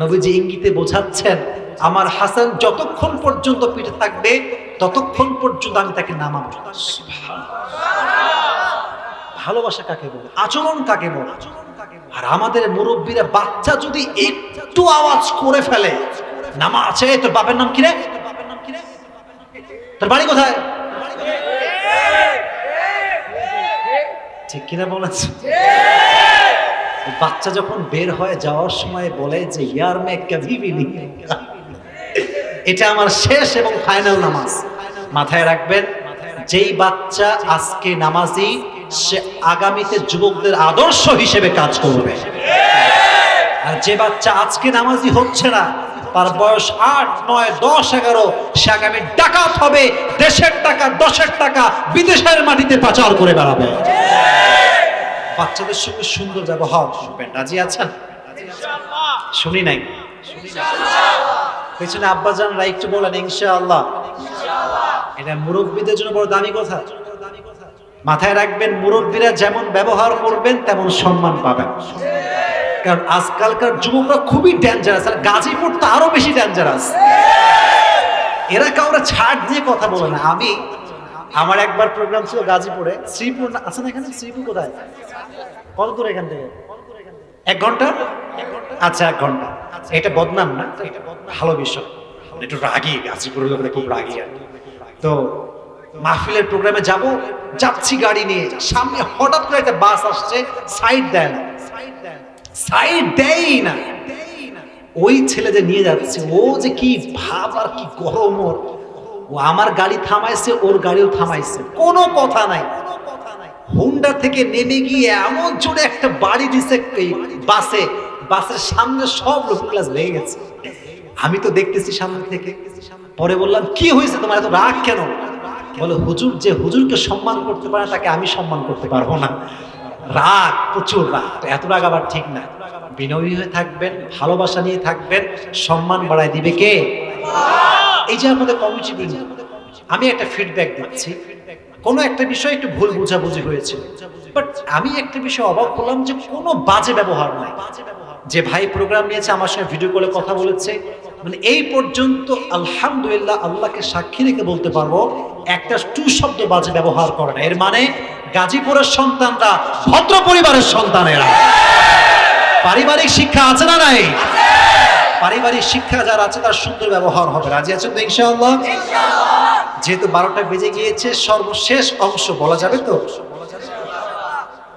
নবীজি ইঙ্গিতে বোঝাচ্ছেন আমার হাসান যতক্ষণ পর্যন্ত পিঠে থাকবে ততক্ষণ পর্যন্ত আমি তাকে নামাবো। ভালোবাসা কাকে বলে, আচরণ কাকে বলে? আর আমাদের মুরব্বীরা, বাচ্চা যদি একটু আওয়াজ করে ফেলে, নামা আছে, তোর বাপের নাম কি রে, তোর বাড়ি কোথায়, ঠিক কিনা বলেছে? বাচ্চা যখন বের হয়ে যাওয়ার সময় বলে যে ইয়ার মে কভি ভি নেহি, এটা আমার শেষ এবং ফাইনাল নামাজ। মাথায় রাখবেন, যেই বাচ্চা আজকে নামাজি সে আগামীতে যুবকদের আদর্শ হিসেবে কাজ করবে। আর যে বাচ্চা আজকে নামাজি হচ্ছে না, তার বয়স 8, 9, 10, 11, সে আগামী ডাকাত হবে, দেশের টাকা, দশের টাকা বিদেশের মাটিতে পাচার করে বেড়াবে। বাচ্চাদের সঙ্গে সুন্দর ব্যবহার করবেন। রাজি আছেন? শুনি নাই, পেছনে আব্বাজানরা একটু বলেন ইনশাআল্লাহ। এটা মুরব্বীদের জন্য বড় দামি কথা। মাথায় রাখবেন, মুরব্বীরা যেমন ব্যবহার করবেন তেমন সম্মান পাবেন। কারণ আজকালকার যুবকরা খুবই ডেঞ্জারাস, আর গাজীপুর তো আরো বেশি ডেঞ্জারাস। এরা কাউরে ছাড় দিয়ে কথা বলে না। আমার একবার প্রোগ্রাম ছিল গাজীপুরে, শ্রীপুর আছে না, এখানে শ্রীপুর কোথায়, কত দূর এখান থেকে? 1 ঘন্টা? আচ্ছা 1 ঘন্টা। এটা বদনাম না, ভালো বিষয়, একটু রাগী, গাজীপুরের লোকেরা খুব রাগী। আর তো মাহফিলের প্রোগ্রামে যাচ্ছি গাড়ি নিয়ে, সামনে হঠাৎ করে একটা বাস আসছে, সাইড দেয় না, সাইড দেয় না। ওই ছেলে যে নিয়ে যাচ্ছে, ও যে কি ভাব আর কি গরম ওর, ও আমার গাড়ি থামাইছে, ওর গাড়িও থামাইছে, কোনো কথা নাই। হুন্ডা থেকে নেমে গিয়ে এমন জোরে একটা বাড়ি দিছে বাসের সামনে, সব লোক ক্লাস লেগে গেছে। আমি তো দেখতেছি সামনে থেকে। পরে বললাম কি হয়েছে তোমার, এত রাগ কেন? বলে হুজুর যে হুজুরকে সম্মান করতে পারে তাকে আমি সম্মান করতে পারবো না। রাগ, প্রচুর রাগ। এত রাগ আবার ঠিক না। বিনয়ী হয়ে থাকবেন, ভালোবাসা নিয়ে থাকবেন, সম্মান বাড়ায় দিবে কে? এই যে আমাদের কমিটি, আমি একটা ফিডব্যাক দিচ্ছি, কোনো একটা বিষয় একটু ভুল বোঝাবুঝি হয়েছে, বাট আমি একটা বিষয় অবাক হলাম যে কোনো বাজে ব্যবহার নাই। যে ভাই প্রোগ্রাম নিয়েছে আমার সঙ্গে ভিডিও কলে কথা বলেছে, মানে এই পর্যন্ত আলহামদুলিল্লাহ আল্লাহকে সাক্ষী রেখে বলতে পারবো একটা টু শব্দ বাজে ব্যবহার করে না। এর মানে গাজীপুরের সন্তানরা ভদ্র পরিবারের সন্তানেরা। পারিবারিক শিক্ষা আছে না নাই? পারিবারিক শিক্ষা যারা আছে তার সুন্দর ব্যবহার হবে। রাজি আছেন তো ইনশাআল্লাহ? যেহেতু 12টা বেজে গিয়েছে, সর্বশেষ অংশ বলা যাবে তো?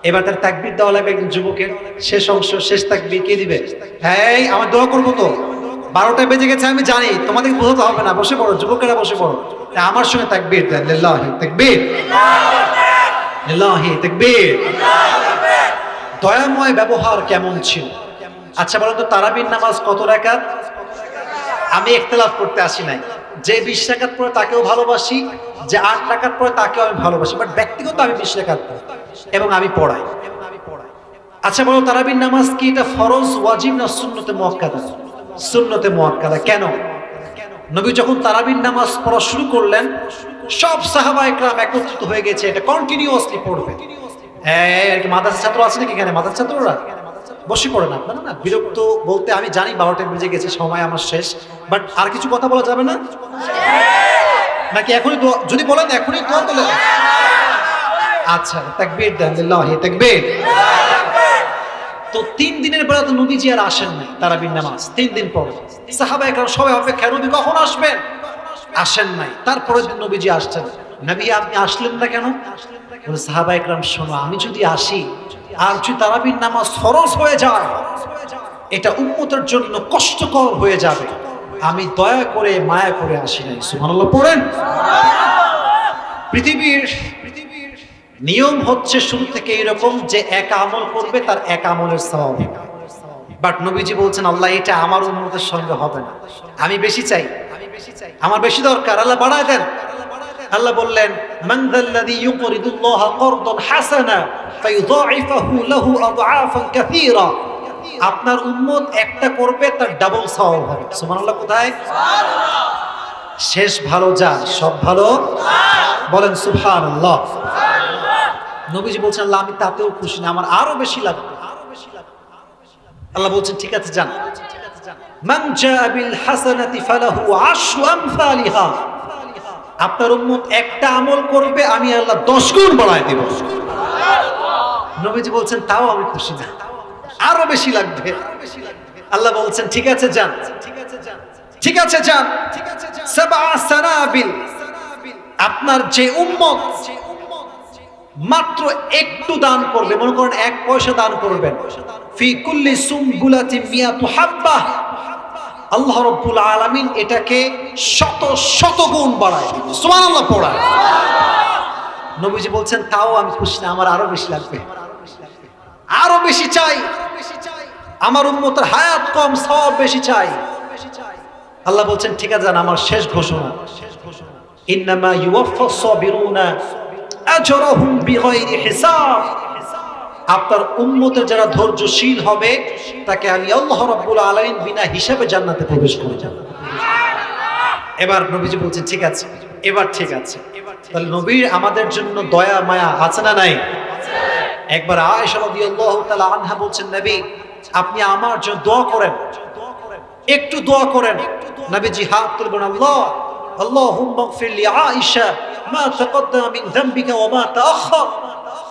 এবার তার তাকবীর দেওয়া লাগবে একজন যুবকের। শেষ অংশ, শেষ তাকবীর কে দিবে? হ্যাঁ, আমার দোয়া করবো তো। 12টা বেজে গেছে আমি জানি, তোমাদের বোঝাতে হবে না, বসে পড়ো যুবকেরা, বসে পড়ো। আমার সঙ্গে তাকবীর দেন, লিল্লাহি তাকবীর, লিল্লাহি তাকবীর। দয়াময় ব্যবহার কেমন ছিল? আচ্ছা বলুন তো, তারাবির নামাজ কত রাকাত? আমি ইখতিলাফ করতে আসি নাই। যে 20 রাকাত পড়ে তাকেও ভালোবাসি, যে 8 রাকাত পড়ে তাকেও আমি ভালোবাসি, বাট ব্যক্তিগত আমি 20 রাকাত পড়ি এবং আমি পড়াই। আচ্ছা বলো, তারাবির নামাজ কি এটা ফরজ, ওয়াজিব না সুন্নতে মুআক্কাদা? সুন্নতে মুআক্কাদা। কেন? নবী যখন তারাবির নামাজ পড়া শুরু করলেন, সব সাহাবায়ে কেরাম একত্রিত হয়ে গেছে, এটা কন্টিনিউয়াসলি পড়বে। আর কি মাদ্রাসা ছাত্র আছে নাকি এখানে? মাদ্রাসা ছাত্ররা বসে পড়েন আপনারা না? বিরক্ত বলতে আমি জানি 12টা বেজে গেছে, সময় আমার শেষ, বাট আর কিছু কথা বলা যাবে না নাকি? এখনই দোয়া যদি বলেন এখনই দোয়া তোলেন। আচ্ছা, তাকবীর দেন, লিল্লাহি তাকবীর। তো 3 দিনের বেলা তো নবীজি আর আসেন নাই তারাবির নামাজ। 3 দিন পর সাহাবায়ে কেরাম সবাই অপেক্ষা, নবী কখন আসবেন? আসেন নাই। তারপরের দিন নবীজি আসছেন। নবী আপনি আসলেন না কেন? বলে সাহাবায়ে কেরাম শোনো, আমি যদি আসি আর যদি তারাবির নামাজ ফরজ হয়ে যায়, এটা উম্মতের জন্য কষ্টকর হয়ে যাবে। আমি দয়া করে মায়া করে আসি নাই। সুবহানাল্লাহ পড়েন। পৃথিবীর নিয়ম হচ্ছে শুরু থেকে এরকম যে এক আমল করবে তার এক আমলের সওয়াব। বাট নবীজি বলছেন আল্লাহ এটা আমার উম্মতের সঙ্গে হবে না, আমি বেশি চাই, আমার বেশি দরকার, আল্লাহ বাড়ায় দেন। আল্লাহ বললেন মান যাল্লাযী ইউকরিদুল্লাহা করদান হাসানা ফায়ুযাইফাহু লাহু আদআফান কাসীরা। আপনার উম্মত একটা করবে তার ডাবল সওয়াব হবে। সুবহানাল্লাহ। কোথায়? সুবহানাল্লাহ। শেষ ভালো যার, সব ভালো বলেন সুবহানাল্লাহ। নবীজি বলছেন আল্লাহ আমি তাতেও খুশি না, আমার আরো বেশি লাগবে। আল্লাহ বলছেন ঠিক আছে যান। মান জাআ বিল হাসানাতি ফালাহু আশরু আমসালিহা। আপনার উম্মত একটা আমল করবে, আমি আল্লাহ 10 গুণ বাড়ায় দেব। নবীজি বলছেন তাও আমি খুশি না, আরো বেশি লাগবে। আল্লাহ বলছেন ঠিক আছে যান, ঠিক আছে যান। সাবআ সানাবিল। আপনার যে উম্মত মাত্র একটু দান করবে, মনে করেন 1 পয়সা দান করবেন, ফি কুল্লি সুমবুলাতিন মিয়াতু হাব্বা, আল্লাহ রাব্বুল আলামিন এটাকে শত শত গুণ বাড়ায় দিবেন। সুবহানাল্লাহ পড়া। নবীজি বলছেন তাও আমি খুশি না, আমার আরো বেশি লাগবে, আরো বেশি চাই। আমার উম্মতের হায়াত কম, সওয়াব বেশি চাই। আল্লাহ বলছেন ঠিক আছে জান, আমার শেষ ঘোষণা, ইন্নামা ইউওয়াফাস সাবিরুনা আজরাহুম বিগাইরি হিসাব। আপনার উম্মতের যারা ধৈর্যশীল হবে তাকে আমি আল্লাহ রাব্বুল আলামিন বিনা হিসাবে জান্নাতে প্রবেশ করে যাব। এবার নবীজি বলছেন ঠিক আছে, এবার ঠিক আছে। তাহলে নবীর আমাদের জন্য দয়া মায়া আছে না নাই? একবার আয়েশা রাদিয়াল্লাহু তাআলা আনহা বলছেন নবী আপনি আমার জন্য দোয়া করেন, একটু দোয়া করেন। নবীজি হাত তুলে বলেন আল্লাহ আল্লাহুম্মা গফির লি আয়েশা মা তাকাদ্দামা মিন যামবিকা ওয়া মা তাআখার।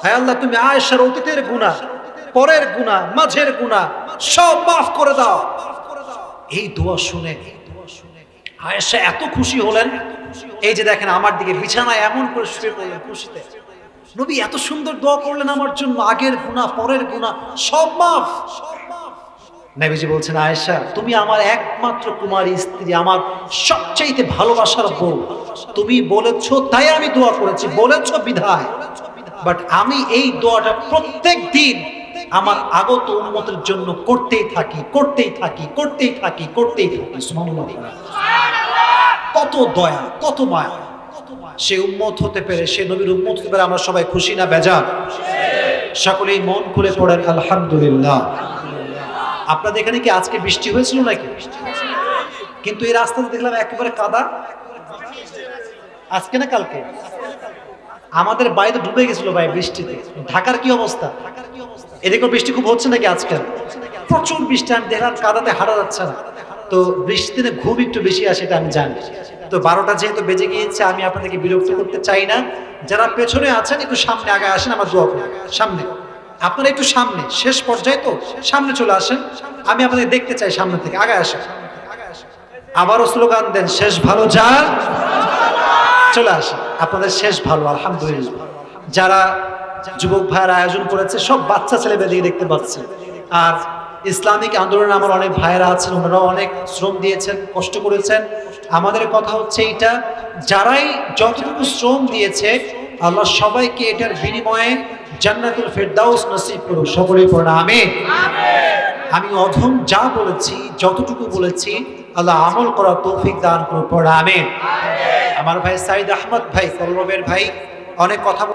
হে আল্লাহ তুমি আয়েশার অতীতের গুনাহ, পরের গুনাহ, মাঝের গুনাহ সব মাফ করে দাও। এই দোয়া শুনে আয়েশা এত খুশি হলেন, এই যে দেখেন আমার দিকে বিছানায় এমন করে শুয়ে পড়লেন খুশিতে। নবী এত সুন্দর দোয়া করলেন আমার জন্য, আগের গুনাহ পরের গুনাহ সব মাফ। নবীজি বলছেন আয়েশা তুমি আমার একমাত্র কুমারী স্ত্রী, আমার সবচাইতে ভালোবাসার বউ, তুমি বলেছো তাই আমি দোয়া করেছি, বলেছো বিধায়। বাট আমি এই দোয়াটা প্রত্যেক দিন আমার আগত উম্মতের জন্য করতেই থাকি, করতেই থাকি, করতেই থাকি, করতেই থাকি। সুবহানাল্লাহ। কত দয়া, কত মায়া। সে উম্মত হতে পেরে, সে নবীর উম্মত হতে পেরে আমরা সবাই খুশি না বেজার? সকলেই মন খুলে পড়েন আলহামদুলিল্লাহ। আপনাদের এখানে কি আজকে বৃষ্টি হয়েছিল নাকি? কিন্তু এই রাস্তাতে দেখলাম একেবারে কাদা। আজকে না কালকে? আমাদের বাড়িতে ডুবে গেছিল ভাই বৃষ্টিতে। ঢাকার কি অবস্থা? এদিকে বৃষ্টি খুব হচ্ছে নাকি? আজকে প্রচুর বৃষ্টি, আমি দেখলাম কাদাতে হাঁটা যাচ্ছে না। তো বৃষ্টিতে ঘুম একটু বেশি আসে এটা আমি জানি। তো 12টা যেহেতু বেজে গিয়েছে আমি আপনাদেরকে বিরক্ত করতে চাই না। যারা পেছনে আছেন একটু সামনে আগে আসেন, আমার দোয়া করুন। সামনে আপনারা একটু সামনে, শেষ পর্যায়ে তো, সামনে চলে আসেন, আমি আপনাদের দেখতে চাই, সামনে থেকে আগে আসেন। আবারও স্লোগান দেন, শেষ ভালো যার। চলে আসেন, আপনাদের শেষ ভালো আলহামদুলিল্লাহ। যারা যুবক ভাইয়ের আয়োজন করেছে সব বাচ্চা ছেলে মেয়েদের দেখতে পাচ্ছি। আর ইসলামিক আন্দোলনে আমার অনেক ভাইয়েরা আছেন, ওনারাও অনেক শ্রম দিয়েছেন, কষ্ট করেছেন। আমাদের কথা হচ্ছে এইটা, যারাই যতটুকু শ্রম দিয়েছে আল্লাহ সবাইকে এটার বিনিময়ে জান্নাতুল ফেরদাউস নসিব করুক, সকলেই পড়ুন আমিন। আমি অধম যা বলেছি, যতটুকু বলেছি আল্লাহ আমল করার তৌফিক দান করুক, পড়ুন আমিন। আমার ভাই সাইদ আহমদ ভাই, কলরবের ভাই, অনেক কথা